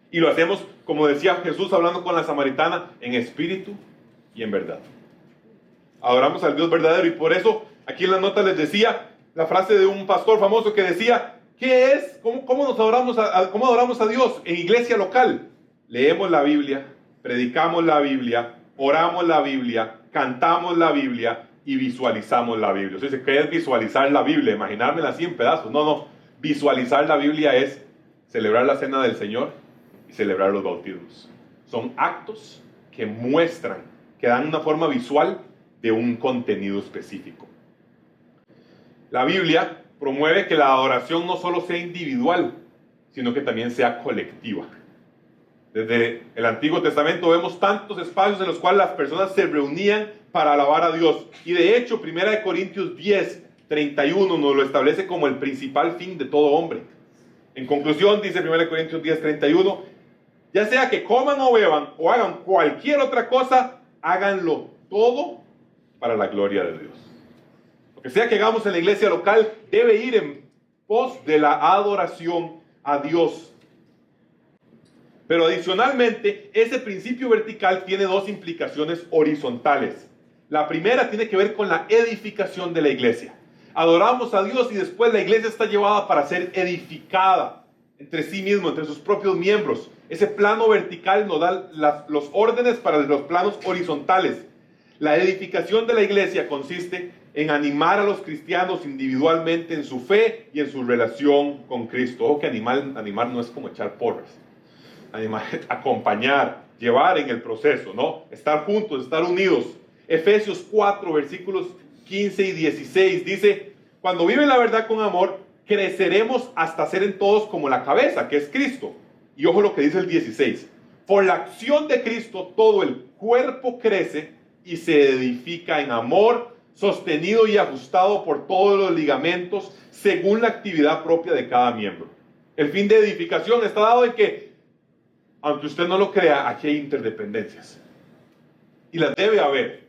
Y lo hacemos, como decía Jesús hablando con la samaritana, en espíritu y en verdad. Adoramos al Dios verdadero, y por eso aquí en la nota les decía la frase de un pastor famoso que decía: ¿qué es? ¿Cómo adoramos a Dios en iglesia local? Leemos la Biblia, predicamos la Biblia, oramos la Biblia, cantamos la Biblia y visualizamos la Biblia. Usted dice, ¿qué es visualizar la Biblia? Imaginármela así en pedazos. No. Visualizar la Biblia es celebrar la cena del Señor y celebrar los bautismos. Son actos que muestran, que dan una forma visual de un contenido específico. La Biblia promueve que la adoración no solo sea individual, sino que también sea colectiva. Desde el Antiguo Testamento vemos tantos espacios en los cuales las personas se reunían para alabar a Dios. Y de hecho, 1 Corintios 10:31 nos lo establece como el principal fin de todo hombre. En conclusión, dice 1 Corintios 10:31, ya sea que coman o beban o hagan cualquier otra cosa, háganlo todo para la gloria de Dios. Lo que sea que hagamos en la iglesia local debe ir en pos de la adoración a Dios. Pero adicionalmente, ese principio vertical tiene dos implicaciones horizontales. La primera tiene que ver con la edificación de la iglesia. Adoramos a Dios y después la iglesia está llevada para ser edificada entre sí mismo, entre sus propios miembros. Ese plano vertical nos da los órdenes para los planos horizontales. La edificación de la iglesia consiste en animar a los cristianos individualmente en su fe y en su relación con Cristo. Ojo que animar no es como echar porras. Animar, acompañar, llevar en el proceso, ¿no? Estar juntos, estar unidos. Efesios 4, versículos 15 y 16 dice: cuando viven la verdad con amor, creceremos hasta ser en todos como la cabeza, que es Cristo. Y ojo lo que dice el 16: por la acción de Cristo, todo el cuerpo crece y se edifica en amor, sostenido y ajustado por todos los ligamentos, según la actividad propia de cada miembro. El fin de edificación está dado en que, aunque usted no lo crea, aquí hay interdependencias. Y las debe haber.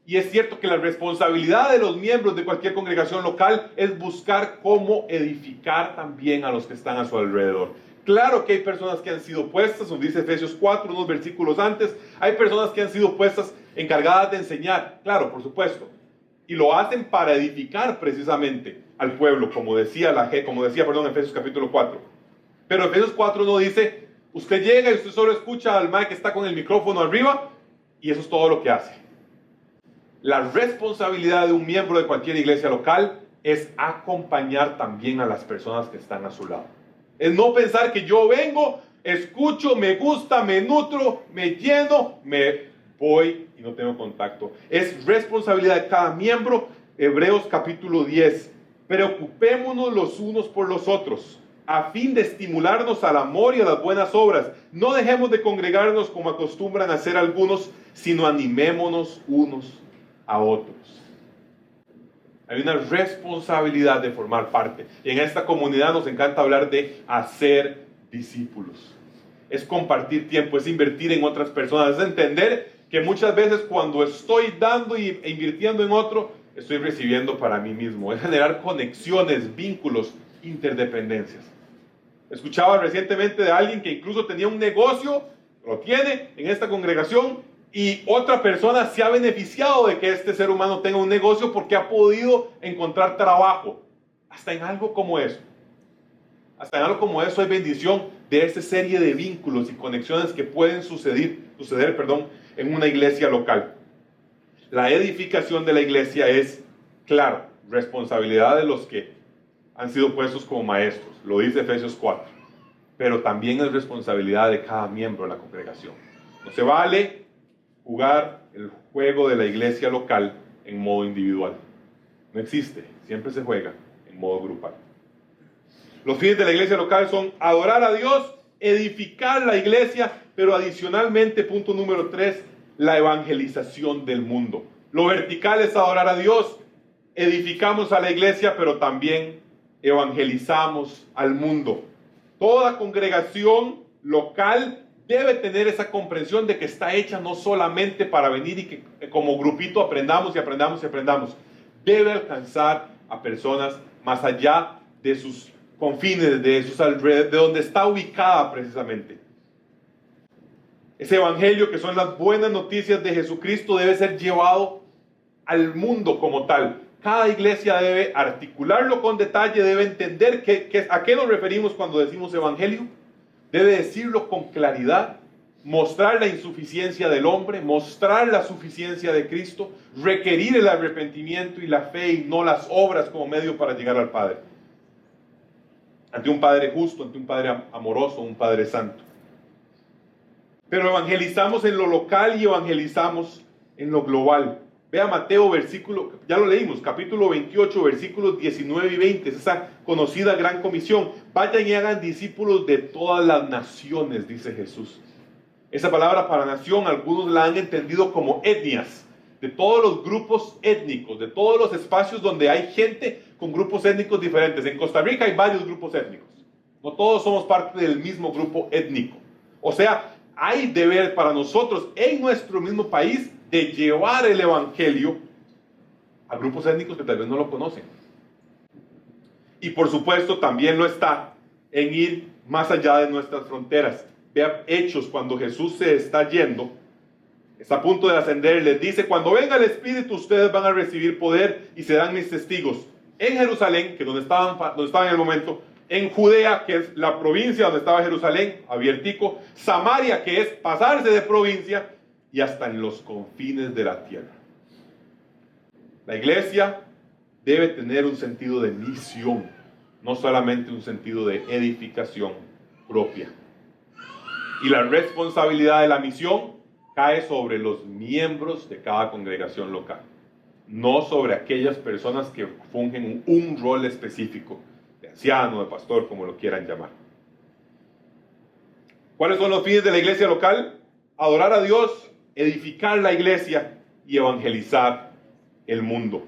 Y es cierto que la responsabilidad de los miembros de cualquier congregación local es buscar cómo edificar también a los que están a su alrededor. Claro que hay personas que han sido puestas, nos dice Efesios 4, unos versículos antes, hay personas que han sido puestas encargadas de enseñar, claro, por supuesto. Y lo hacen para edificar precisamente al pueblo, como decía Efesios capítulo 4. Pero Efesios 4 no dice: usted llega y usted solo escucha al Mike que está con el micrófono arriba y eso es todo lo que hace. La responsabilidad de un miembro de cualquier iglesia local es acompañar también a las personas que están a su lado. Es no pensar que yo vengo, escucho, me gusta, me nutro, me lleno, me voy y no tengo contacto. Es responsabilidad de cada miembro. Hebreos capítulo 10. Preocupémonos los unos por los otros, a fin de estimularnos al amor y a las buenas obras. No dejemos de congregarnos como acostumbran a hacer algunos, sino animémonos unos a otros. Hay una responsabilidad de formar parte. Y en esta comunidad nos encanta hablar de hacer discípulos. Es compartir tiempo, es invertir en otras personas, es entender que muchas veces cuando estoy dando e invirtiendo en otro, estoy recibiendo para mí mismo. Es generar conexiones, vínculos, interdependencias. Escuchaba recientemente de alguien que incluso tenía un negocio, lo tiene en esta congregación, y otra persona se ha beneficiado de que este ser humano tenga un negocio porque ha podido encontrar trabajo. Hasta en algo como eso. Hasta en algo como eso hay bendición de esta serie de vínculos y conexiones que pueden suceder en una iglesia local. La edificación de la iglesia es, claro, responsabilidad de los que han sido puestos como maestros. Lo dice Efesios 4. Pero también es responsabilidad de cada miembro de la congregación. No se vale jugar el juego de la iglesia local en modo individual. No existe, siempre se juega en modo grupal. Los fines de la iglesia local son adorar a Dios, edificar la iglesia, pero adicionalmente, punto número 3, la evangelización del mundo. Lo vertical es adorar a Dios, edificamos a la iglesia, pero también evangelizamos al mundo. Toda congregación local debe tener esa comprensión de que está hecha no solamente para venir y que como grupito aprendamos y aprendamos y aprendamos. Debe alcanzar a personas más allá de sus confines, de sus alrededores, de donde está ubicada precisamente. Ese evangelio, que son las buenas noticias de Jesucristo, debe ser llevado al mundo como tal. Cada iglesia debe articularlo con detalle, debe entender a qué nos referimos cuando decimos evangelio. Debe decirlo con claridad, mostrar la insuficiencia del hombre, mostrar la suficiencia de Cristo, requerir el arrepentimiento y la fe y no las obras como medio para llegar al Padre. Ante un Padre justo, ante un Padre amoroso, un Padre santo. Pero evangelizamos en lo local y evangelizamos en lo global. Vea Mateo, versículo, ya lo leímos, capítulo 28, versículos 19 y 20, es esa conocida gran comisión. Vayan y hagan discípulos de todas las naciones, dice Jesús. Esa palabra para nación, algunos la han entendido como etnias, de todos los grupos étnicos, de todos los espacios donde hay gente con grupos étnicos diferentes. En Costa Rica hay varios grupos étnicos. No todos somos parte del mismo grupo étnico. O sea, hay deber para nosotros en nuestro mismo país de llevar el evangelio a grupos étnicos que tal vez no lo conocen. Y por supuesto también lo está en ir más allá de nuestras fronteras. Vea Hechos, cuando Jesús se está yendo, está a punto de ascender, les dice: cuando venga el Espíritu, ustedes van a recibir poder y serán mis testigos en Jerusalén, que es donde estaban en el momento, en Judea, que es la provincia donde estaba Jerusalén, abiertico, Samaria, que es pasarse de provincia, y hasta en los confines de la tierra. La iglesia debe tener un sentido de misión, no solamente un sentido de edificación propia. Y la responsabilidad de la misión cae sobre los miembros de cada congregación local, no sobre aquellas personas que fungen un rol específico, de anciano, de pastor, como lo quieran llamar. ¿Cuáles son los fines de la iglesia local? Adorar a Dios, edificar la iglesia y evangelizar el mundo.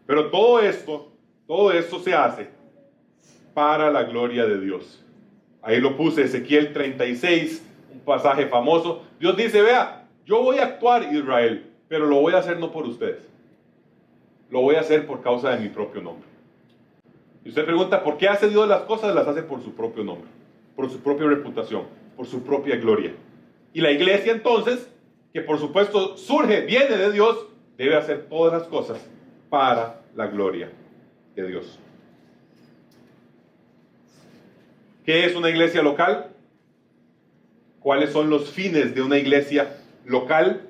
Pero todo esto se hace para la gloria de Dios. Ahí lo puse, Ezequiel 36, un pasaje famoso. Dios dice: vea, yo voy a actuar, Israel, pero lo voy a hacer no por ustedes. Lo voy a hacer por causa de mi propio nombre. Y usted pregunta, ¿por qué hace Dios las cosas? Las hace por su propio nombre, por su propia reputación, por su propia gloria. Y la iglesia entonces, que por supuesto viene de Dios, debe hacer todas las cosas para la gloria de Dios. ¿Qué es una iglesia local? ¿Cuáles son los fines de una iglesia local?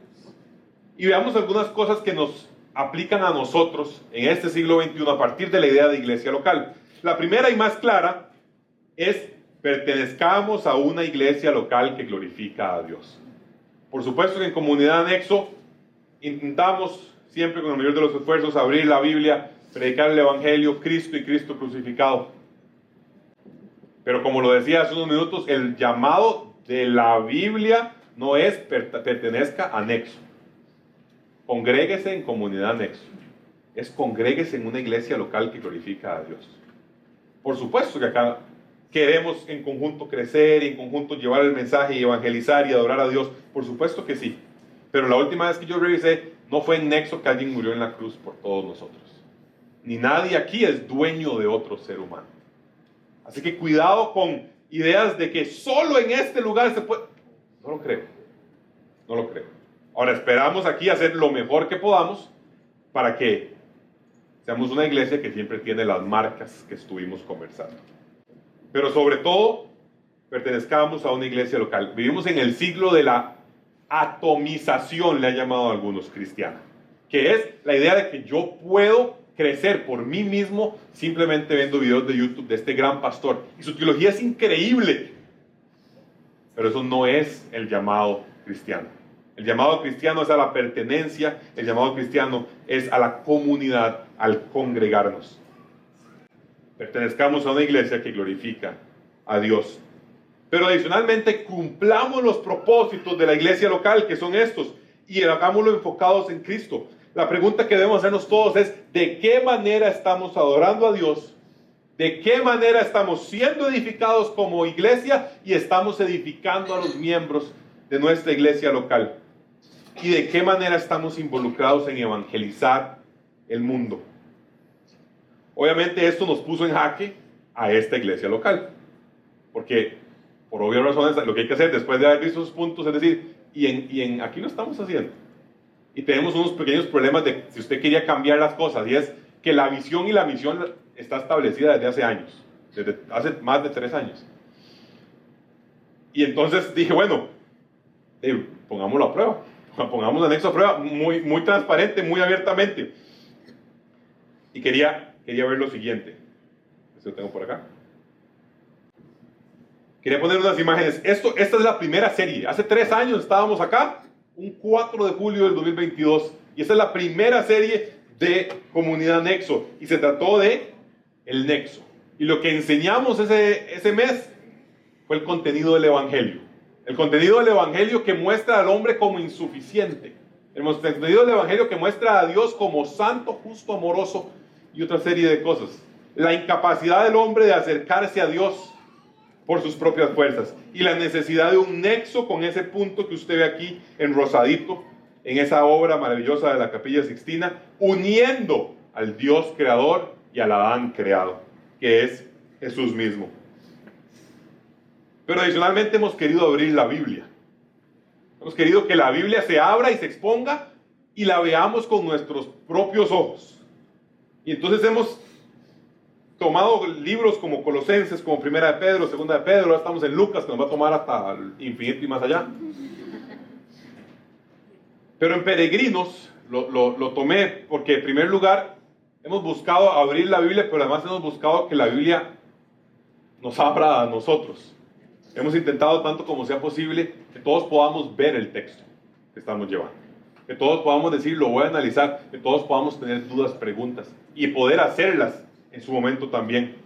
Y veamos algunas cosas que nos aplican a nosotros en este siglo XXI a partir de la idea de iglesia local. La primera y más clara es: pertenezcamos a una iglesia local que glorifica a Dios. Por supuesto que en Comunidad Anexo intentamos siempre con el mayor de los esfuerzos abrir la Biblia, predicar el Evangelio, Cristo y Cristo crucificado. Pero como lo decía hace unos minutos, el llamado de la Biblia no es pertenezca a Anexo. Congréguese en Comunidad Anexo. Es congréguese en una iglesia local que glorifica a Dios. Por supuesto que acá queremos en conjunto crecer, en conjunto llevar el mensaje y evangelizar y adorar a Dios. Por supuesto que sí. Pero la última vez que yo revisé, no fue en Nexo que alguien murió en la cruz por todos nosotros. Ni nadie aquí es dueño de otro ser humano. Así que cuidado con ideas de que solo en este lugar se puede. No lo creo. No lo creo. Ahora esperamos aquí hacer lo mejor que podamos para que seamos una iglesia que siempre tiene las marcas que estuvimos conversando. Pero sobre todo, pertenezcamos a una iglesia local. Vivimos en el siglo de la atomización, le han llamado a algunos cristianos, que es la idea de que yo puedo crecer por mí mismo simplemente viendo videos de YouTube de este gran pastor. Y su teología es increíble. Pero eso no es el llamado cristiano. El llamado cristiano es a la pertenencia, el llamado cristiano es a la comunidad, al congregarnos. Pertenezcamos a una iglesia que glorifica a Dios. Pero adicionalmente cumplamos los propósitos de la iglesia local, que son estos, y hagámoslo enfocados en Cristo. La pregunta que debemos hacernos todos es: ¿de qué manera estamos adorando a Dios? ¿De qué manera estamos siendo edificados como iglesia y estamos edificando a los miembros de nuestra iglesia local? ¿Y de qué manera estamos involucrados en evangelizar el mundo? Obviamente esto nos puso en jaque a esta iglesia local, porque por obvias razones lo que hay que hacer después de haber visto esos puntos es decir, aquí lo estamos haciendo. Y tenemos unos pequeños problemas de si usted quería cambiar las cosas, y es que la visión y la misión está establecida desde hace años, desde hace más de 3 años. Y entonces dije, bueno, pongámoslo a prueba, pongamos Anexo a prueba, muy transparente, muy abiertamente. Y quería ver lo siguiente. Esto lo tengo por acá. Quería poner unas imágenes. Esta es la primera serie. Hace 3 años estábamos acá, un 4 de julio del 2022. Y esta es la primera serie de Comunidad Nexo. Y se trató de el Nexo. Y lo que enseñamos ese mes fue el contenido del Evangelio. El contenido del Evangelio que muestra al hombre como insuficiente. El contenido del Evangelio que muestra a Dios como santo, justo, amoroso y otra serie de cosas. La incapacidad del hombre de acercarse a Dios por sus propias fuerzas. Y la necesidad de un nexo con ese punto que usted ve aquí en rosadito, en esa obra maravillosa de la Capilla Sixtina, uniendo al Dios creador y al Adán creado, que es Jesús mismo. Pero adicionalmente hemos querido abrir la Biblia. Hemos querido que la Biblia se abra y se exponga y la veamos con nuestros propios ojos. Y entonces hemos tomado libros como Colosenses, como Primera de Pedro, Segunda de Pedro, ahora estamos en Lucas, que nos va a tomar hasta el infinito y más allá. Pero en Peregrinos lo tomé porque en primer lugar hemos buscado abrir la Biblia, pero además hemos buscado que la Biblia nos abra a nosotros. Hemos intentado tanto como sea posible que todos podamos ver el texto que estamos llevando. Que todos podamos decir, lo voy a analizar, que todos podamos tener dudas, preguntas y poder hacerlas en su momento también.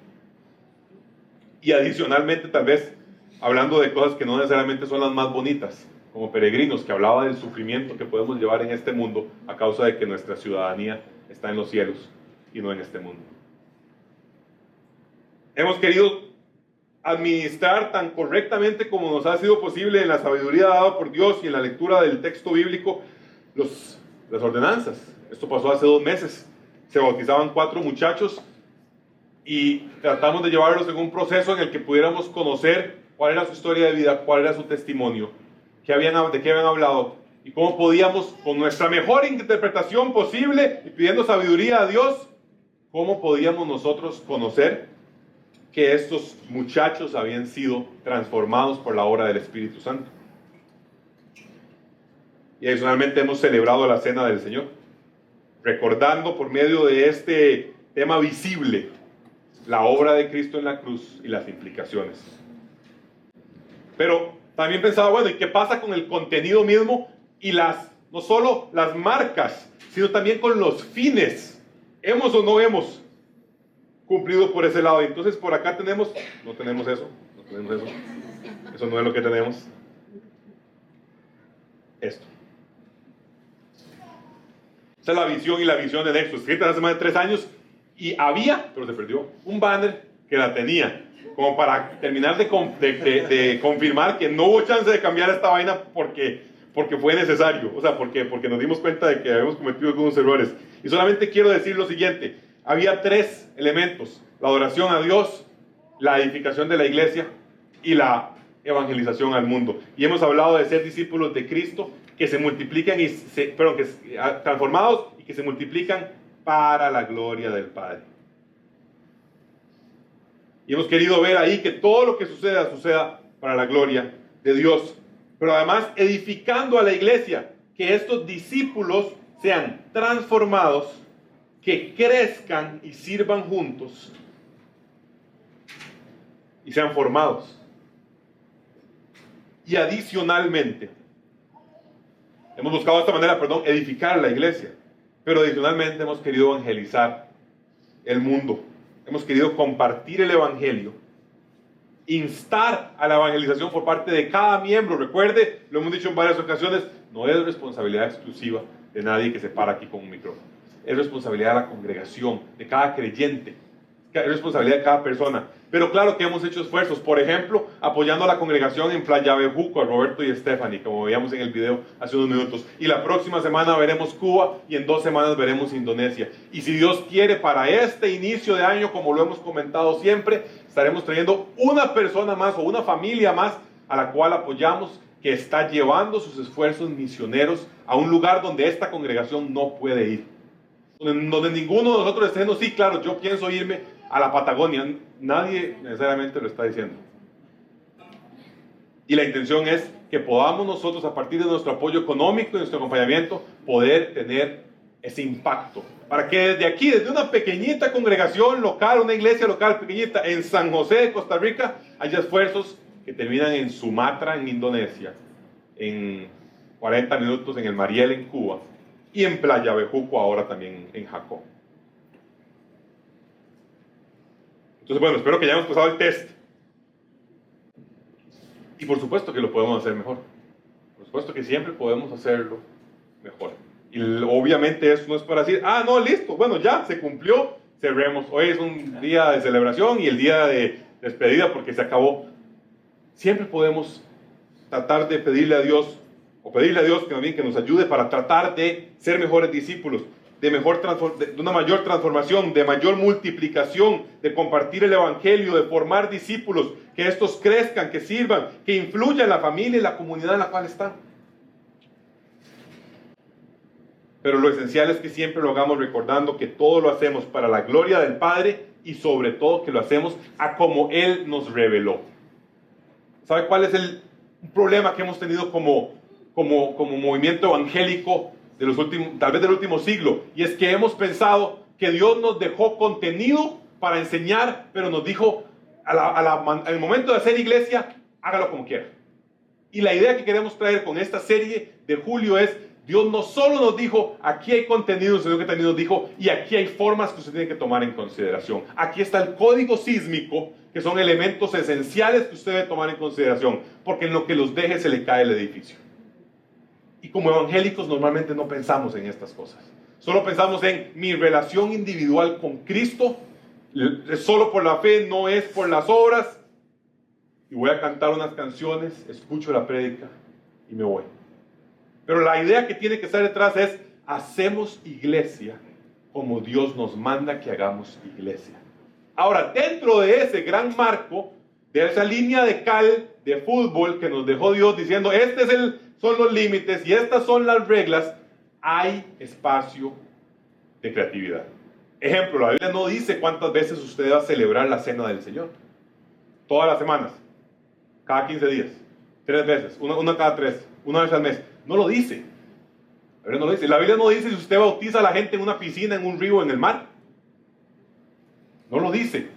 Y adicionalmente tal vez hablando de cosas que no necesariamente son las más bonitas, como Peregrinos, que hablaba del sufrimiento que podemos llevar en este mundo a causa de que nuestra ciudadanía está en los cielos y no en este mundo. Hemos querido administrar tan correctamente como nos ha sido posible en la sabiduría dada por Dios y en la lectura del texto bíblico las ordenanzas. Esto pasó hace 2 meses. Se bautizaban 4 muchachos y tratamos de llevarlos en un proceso en el que pudiéramos conocer cuál era su historia de vida, cuál era su testimonio, de qué habían hablado y cómo podíamos, con nuestra mejor interpretación posible y pidiendo sabiduría a Dios, cómo podíamos nosotros conocer que estos muchachos habían sido transformados por la obra del Espíritu Santo. Y adicionalmente hemos celebrado la Cena del Señor, recordando por medio de este tema visible la obra de Cristo en la cruz y las implicaciones. Pero también pensaba, bueno, ¿y qué pasa con el contenido mismo y no solo las marcas, sino también con los fines? ¿Hemos o no hemos cumplido por ese lado? Y entonces por acá no tenemos eso, eso no es lo que tenemos. Esto. Esta es la visión y la visión de Nexo, escrita hace más de 3 años, y pero se perdió, un banner que la tenía, como para terminar de confirmar que no hubo chance de cambiar esta vaina porque fue necesario, o sea, porque nos dimos cuenta de que habíamos cometido algunos errores. Y solamente quiero decir lo siguiente: había 3 elementos: la adoración a Dios, la edificación de la iglesia y la evangelización al mundo. Y hemos hablado de ser discípulos de Cristo que se multiplican transformados y que se multiplican para la gloria del Padre. Y hemos querido ver ahí que todo lo que suceda para la gloria de Dios, pero además edificando a la iglesia, que estos discípulos sean transformados, que crezcan y sirvan juntos y sean formados. Y adicionalmente, hemos buscado de esta manera, edificar la iglesia, pero adicionalmente hemos querido evangelizar el mundo. Hemos querido compartir el evangelio, instar a la evangelización por parte de cada miembro. Recuerde, lo hemos dicho en varias ocasiones, no es responsabilidad exclusiva de nadie que se para aquí con un micrófono. Es responsabilidad de la congregación, de cada creyente, es responsabilidad de cada persona. Pero claro que hemos hecho esfuerzos, por ejemplo, apoyando a la congregación en Playa Bejuco, a Roberto y Stephanie, como veíamos en el video hace unos minutos. Y la próxima semana veremos Cuba y en 2 semanas veremos Indonesia. Y si Dios quiere, para este inicio de año, como lo hemos comentado siempre, estaremos trayendo una persona más o una familia más a la cual apoyamos, que está llevando sus esfuerzos misioneros a un lugar donde esta congregación no puede ir. Donde ninguno de nosotros esté diciendo, sí, claro, yo pienso irme a la Patagonia. Nadie necesariamente lo está diciendo. Y la intención es que podamos nosotros, a partir de nuestro apoyo económico y nuestro acompañamiento, poder tener ese impacto. Para que desde aquí, desde una pequeñita congregación local, una iglesia local pequeñita en San José de Costa Rica, haya esfuerzos que terminan en Sumatra, en Indonesia, en 40 minutos en el Mariel, en Cuba, y en Playa Bejuco, ahora también en Jacó. Entonces, bueno, espero que hayamos pasado el test. Y por supuesto que lo podemos hacer mejor. Por supuesto que siempre podemos hacerlo mejor. Y obviamente eso no es para decir, ah, no, listo, bueno, ya, se cumplió, cerremos. Hoy es un día de celebración y el día de despedida porque se acabó. Siempre podemos tratar de pedirle a Dios, o pedirle a Dios que nos ayude para tratar de ser mejores discípulos, de una mayor transformación, de mayor multiplicación, de compartir el evangelio, de formar discípulos, que estos crezcan, que sirvan, que influyan en la familia y la comunidad en la cual están. Pero lo esencial es que siempre lo hagamos recordando que todo lo hacemos para la gloria del Padre y sobre todo que lo hacemos a como Él nos reveló. ¿Sabe cuál es el problema que hemos tenido como movimiento evangélico de los últimos, tal vez del último siglo? Y es que hemos pensado que Dios nos dejó contenido para enseñar, pero nos dijo, al momento de hacer iglesia, hágalo como quiera. Y la idea que queremos traer con esta serie de julio es, Dios no solo nos dijo, aquí hay contenido, sino que también nos dijo, y aquí hay formas que usted tiene que tomar en consideración. Aquí está el código sísmico, que son elementos esenciales que usted debe tomar en consideración, porque en lo que los deje se le cae el edificio. Y como evangélicos normalmente no pensamos en estas cosas. Solo pensamos en mi relación individual con Cristo, solo por la fe, no es por las obras. Y voy a cantar unas canciones, escucho la prédica y me voy. Pero la idea que tiene que estar detrás es, hacemos iglesia como Dios nos manda que hagamos iglesia. Ahora, dentro de ese gran marco, de esa línea de cal de fútbol que nos dejó Dios diciendo, son los límites y estas son las reglas, hay espacio de creatividad. Ejemplo, la Biblia no dice cuántas veces usted va a celebrar la cena del Señor. Todas las semanas, cada 15 días, 3 veces, una cada 3, una vez al mes. No lo dice. La Biblia no lo dice. La Biblia no dice si usted bautiza a la gente en una piscina, en un río, en el mar. No lo dice.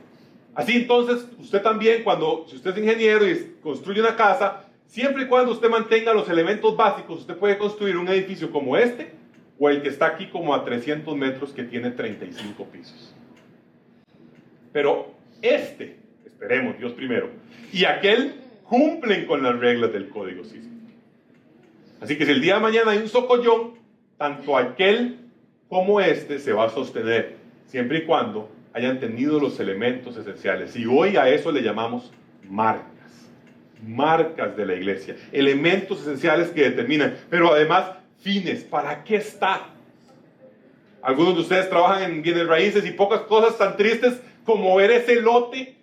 Así entonces, usted también, si usted es ingeniero y construye una casa, siempre y cuando usted mantenga los elementos básicos, usted puede construir un edificio como este, o el que está aquí como a 300 metros, que tiene 35 pisos. Pero esperemos, Dios primero, y aquel cumplen con las reglas del código sísmico. Así que si el día de mañana hay un socollón, tanto aquel como se va a sostener, siempre y cuando hayan tenido los elementos esenciales. Y hoy a eso le llamamos marcas de la iglesia, elementos esenciales que determinan, pero además fines, ¿para qué está? Algunos de ustedes trabajan en bienes raíces y pocas cosas tan tristes como ver ese lote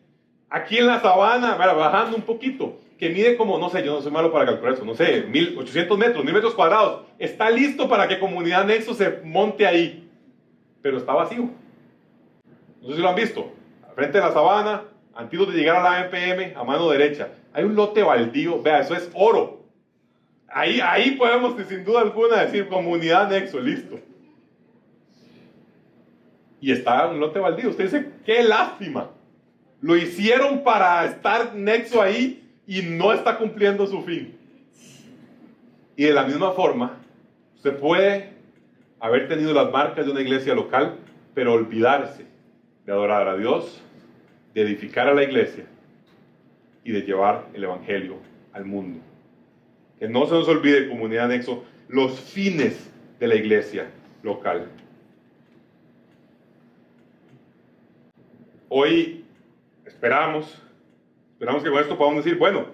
aquí en la sabana, bajando un poquito, que mide como, no sé, yo no soy malo para calcular eso, no sé, 1800 metros, 1000 metros cuadrados, está listo para que Comunidad Nexo se monte ahí, pero está vacío. No sé si lo han visto, al frente de la sabana, antes de llegar a la MPM, a mano derecha, hay un lote baldío, vea, eso es oro. Ahí podemos sin duda alguna decir Comunidad Nexo, listo. Y está un lote baldío, usted dice, qué lástima, lo hicieron para estar Nexo ahí, y no está cumpliendo su fin. Y de la misma forma, usted puede haber tenido las marcas de una iglesia local, pero olvidarse de adorar a Dios, de edificar a la iglesia y de llevar el evangelio al mundo. Que no se nos olvide, Comunidad Nexo, los fines de la iglesia local. Hoy esperamos que con esto podamos decir, bueno,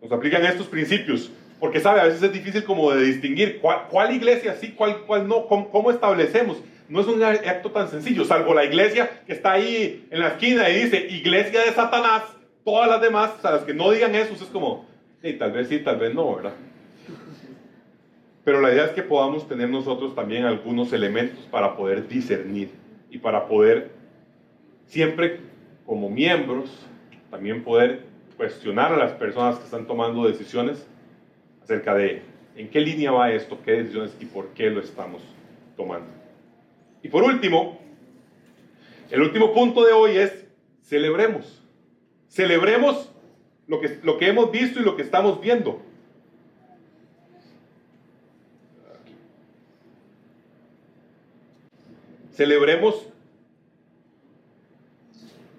nos aplican estos principios, porque sabe, a veces es difícil como de distinguir cuál iglesia sí, cuál no, cómo establecemos. No es un acto tan sencillo, salvo la iglesia que está ahí en la esquina y dice, iglesia de Satanás, todas las demás, o sea, las que no digan eso, es como, sí, tal vez no, ¿verdad? Pero la idea es que podamos tener nosotros también algunos elementos para poder discernir y para poder siempre como miembros también poder cuestionar a las personas que están tomando decisiones acerca de en qué línea va esto, qué decisiones y por qué lo estamos tomando. Y por último, el último punto de hoy es celebremos. Celebremos lo que hemos visto y lo que estamos viendo. Celebremos.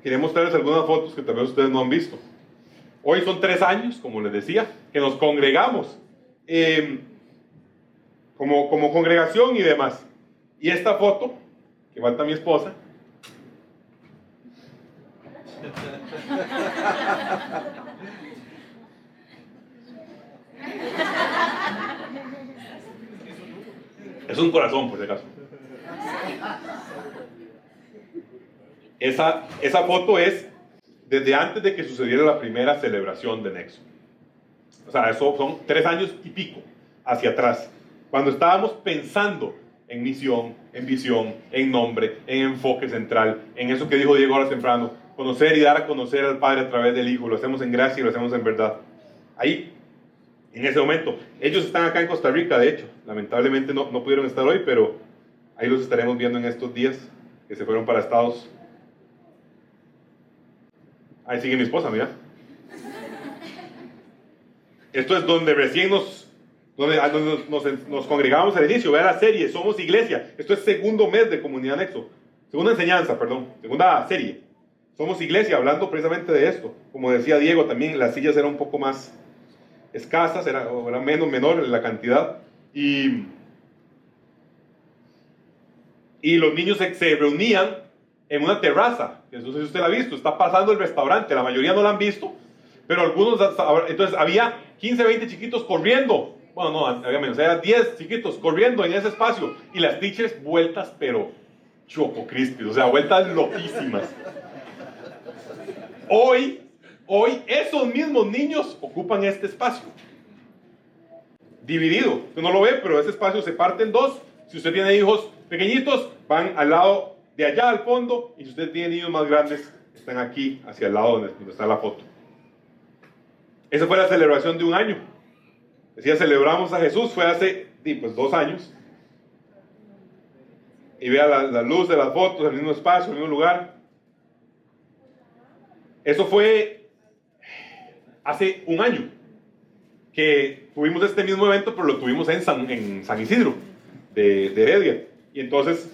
Quería mostrarles algunas fotos que tal vez ustedes no han visto. Hoy son 3 años, como les decía, que nos congregamos como congregación y demás. Y esta foto, que falta mi esposa, es un corazón, por si acaso. Esa foto es desde antes de que sucediera la primera celebración de Nexo. O sea, eso son 3 años y pico hacia atrás. Cuando estábamos pensando en misión, en visión, en nombre, en enfoque central, en eso que dijo Diego ahora temprano, conocer y dar a conocer al Padre a través del Hijo, lo hacemos en gracia y lo hacemos en verdad. Ahí, en ese momento. Ellos están acá en Costa Rica, de hecho. Lamentablemente no pudieron estar hoy, pero ahí los estaremos viendo en estos días que se fueron para Estados. Ahí sigue mi esposa, mira. Esto es donde recién nos congregamos al inicio. Vea la serie, Somos Iglesia. Esto es segundo mes de Comunidad Nexo. Segunda serie. Somos Iglesia, hablando precisamente de esto. Como decía Diego, también las sillas eran un poco más escasas, era menor la cantidad. Y los niños se reunían en una terraza, que no sé si usted la ha visto, está pasando el restaurante, la mayoría no la han visto, pero algunos, entonces había 15, 20 chiquitos corriendo, bueno, no, había menos, había 10 chiquitos corriendo en ese espacio, y las teachers vueltas, pero choco crispis, o sea, vueltas loquísimas. Hoy, esos mismos niños ocupan este espacio, dividido, usted no lo ve, pero ese espacio se parte en dos. Si usted tiene hijos pequeñitos, van al lado de allá al fondo, y si usted tiene niños más grandes, están aquí hacia el lado donde está la foto. Esa fue la celebración de un año. Decía, celebramos a Jesús, fue hace 2 años. Y vea la luz de las fotos, el mismo espacio, el mismo lugar. Eso fue hace un año que tuvimos este mismo evento, pero lo tuvimos en San Isidro de Heredia. Y entonces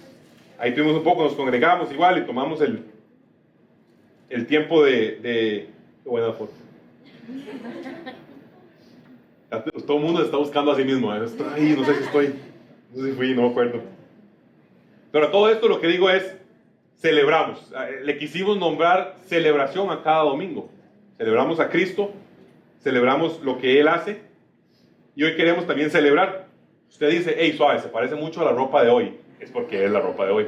ahí tuvimos un poco, nos congregamos igual y tomamos el tiempo de... Qué buena foto. Todo el mundo está buscando a sí mismo. No sé si fui, no me acuerdo. Pero todo esto lo que digo es, celebramos. Le quisimos nombrar celebración a cada domingo. Celebramos a Cristo, celebramos lo que Él hace, y hoy queremos también celebrar. Usted dice, hey, suave, se parece mucho a la ropa de hoy. Es porque es la ropa de hoy.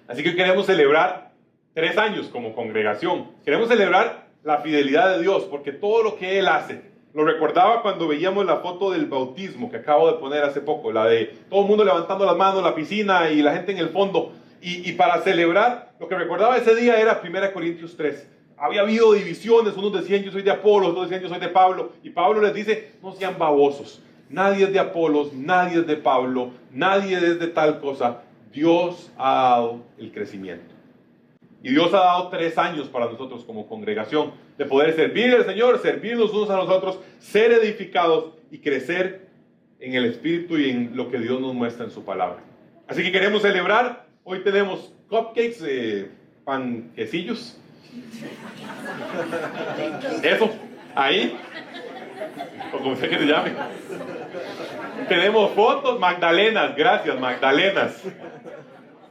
Así que hoy queremos celebrar 3 años como congregación. Queremos celebrar la fidelidad de Dios, porque todo lo que Él hace, lo recordaba cuando veíamos la foto del bautismo que acabo de poner hace poco, la de todo el mundo levantando las manos, la piscina y la gente en el fondo. Y para celebrar, lo que recordaba ese día era 1 Corintios 3. Había habido divisiones, unos decían yo soy de Apolos, otros decían yo soy de Pablo, y Pablo les dice, no sean babosos. Nadie es de Apolos, nadie es de Pablo, nadie es de tal cosa. Dios ha dado el crecimiento. Y Dios ha dado 3 años para nosotros como congregación de poder servir al Señor, servirnos unos a los otros, ser edificados y crecer en el Espíritu y en lo que Dios nos muestra en su palabra. Así que queremos celebrar. Hoy tenemos cupcakes, panquecillos. Eso, ahí. O como sea que se llame. Tenemos fotos, magdalenas, gracias, magdalenas.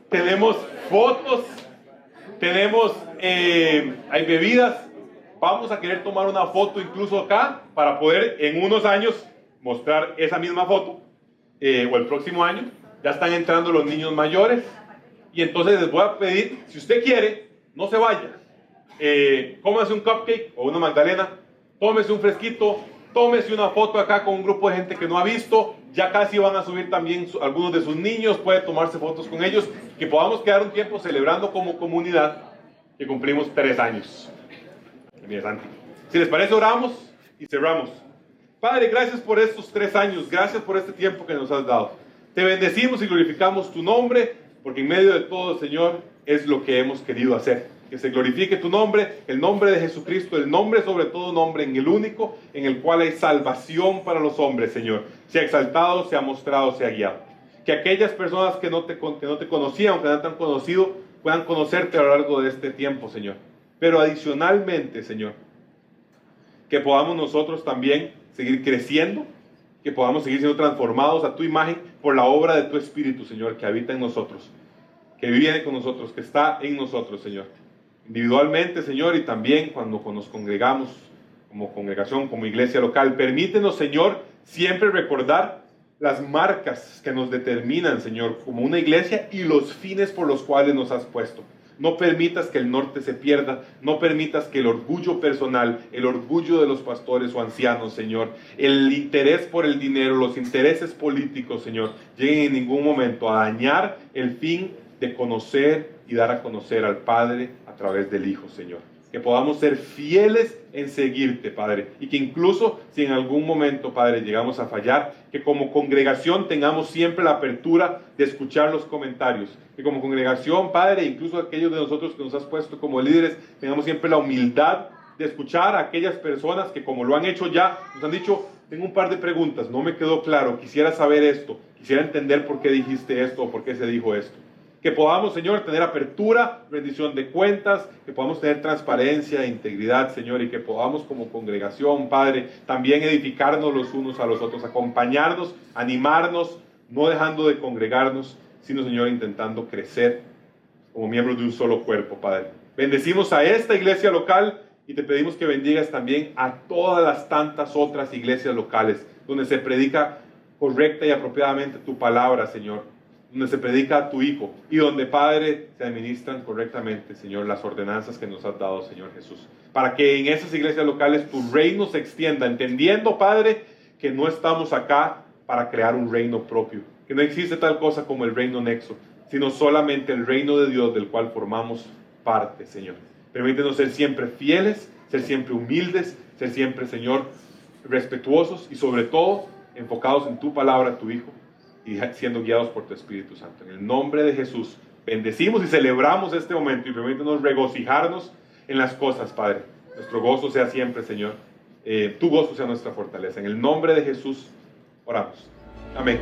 Tenemos fotos, Tenemos, hay bebidas. Vamos a querer tomar una foto incluso acá para poder en unos años mostrar esa misma foto, o el próximo año. Ya están entrando los niños mayores y entonces les voy a pedir, si usted quiere, no se vaya. Cómase un cupcake o una magdalena, tómese un fresquito, tómese una foto acá con un grupo de gente que no ha visto. Ya casi van a subir también algunos de sus niños, puede tomarse fotos con ellos, que podamos quedar un tiempo celebrando como comunidad que cumplimos 3 años. Mira, Santi. Si les parece, oramos y cerramos. Padre, gracias por estos 3 años, gracias por este tiempo que nos has dado. Te bendecimos y glorificamos tu nombre, porque en medio de todo, Señor, es lo que hemos querido hacer. Que se glorifique tu nombre, el nombre de Jesucristo, el nombre sobre todo nombre, en el único en el cual hay salvación para los hombres, Señor. Sea exaltado, sea mostrado, sea guiado. Que aquellas personas que no te conocían o que no te han conocido, puedan conocerte a lo largo de este tiempo, Señor. Pero adicionalmente, Señor, que podamos nosotros también seguir creciendo, que podamos seguir siendo transformados a tu imagen por la obra de tu Espíritu, Señor, que habita en nosotros, que viene con nosotros, que está en nosotros, Señor. Individualmente, Señor, y también cuando nos congregamos como congregación, como iglesia local. Permítenos, Señor, siempre recordar las marcas que nos determinan, Señor, como una iglesia y los fines por los cuales nos has puesto. No permitas que el norte se pierda, no permitas que el orgullo personal, el orgullo de los pastores o ancianos, Señor, el interés por el dinero, los intereses políticos, Señor, lleguen en ningún momento a dañar el fin de conocer y dar a conocer al Padre a través del Hijo, Señor. Que podamos ser fieles en seguirte, Padre, y que incluso si en algún momento, Padre, llegamos a fallar, que como congregación tengamos siempre la apertura de escuchar los comentarios, que como congregación, Padre, incluso aquellos de nosotros que nos has puesto como líderes, tengamos siempre la humildad de escuchar a aquellas personas que, como lo han hecho ya, nos han dicho: tengo un par de preguntas, no me quedó claro, quisiera saber esto, quisiera entender por qué dijiste esto o por qué se dijo esto. Que podamos, Señor, tener apertura, rendición de cuentas, que podamos tener transparencia, integridad, Señor, y que podamos como congregación, Padre, también edificarnos los unos a los otros, acompañarnos, animarnos, no dejando de congregarnos, sino, Señor, intentando crecer como miembros de un solo cuerpo, Padre. Bendecimos a esta iglesia local y te pedimos que bendigas también a todas las tantas otras iglesias locales, donde se predica correcta y apropiadamente tu palabra, Señor, donde se predica a tu Hijo y donde, Padre, se administran correctamente, Señor, las ordenanzas que nos has dado, Señor Jesús, para que en esas iglesias locales tu reino se extienda, entendiendo, Padre, que no estamos acá para crear un reino propio, que no existe tal cosa como el reino nexo, sino solamente el reino de Dios del cual formamos parte, Señor. Permítenos ser siempre fieles, ser siempre humildes, ser siempre, Señor, respetuosos y sobre todo enfocados en tu palabra, tu Hijo, y siendo guiados por tu Espíritu Santo. En el nombre de Jesús, bendecimos y celebramos este momento y permítanos regocijarnos en las cosas, Padre. Nuestro gozo sea siempre, Señor. Tu gozo sea nuestra fortaleza. En el nombre de Jesús, oramos. Amén.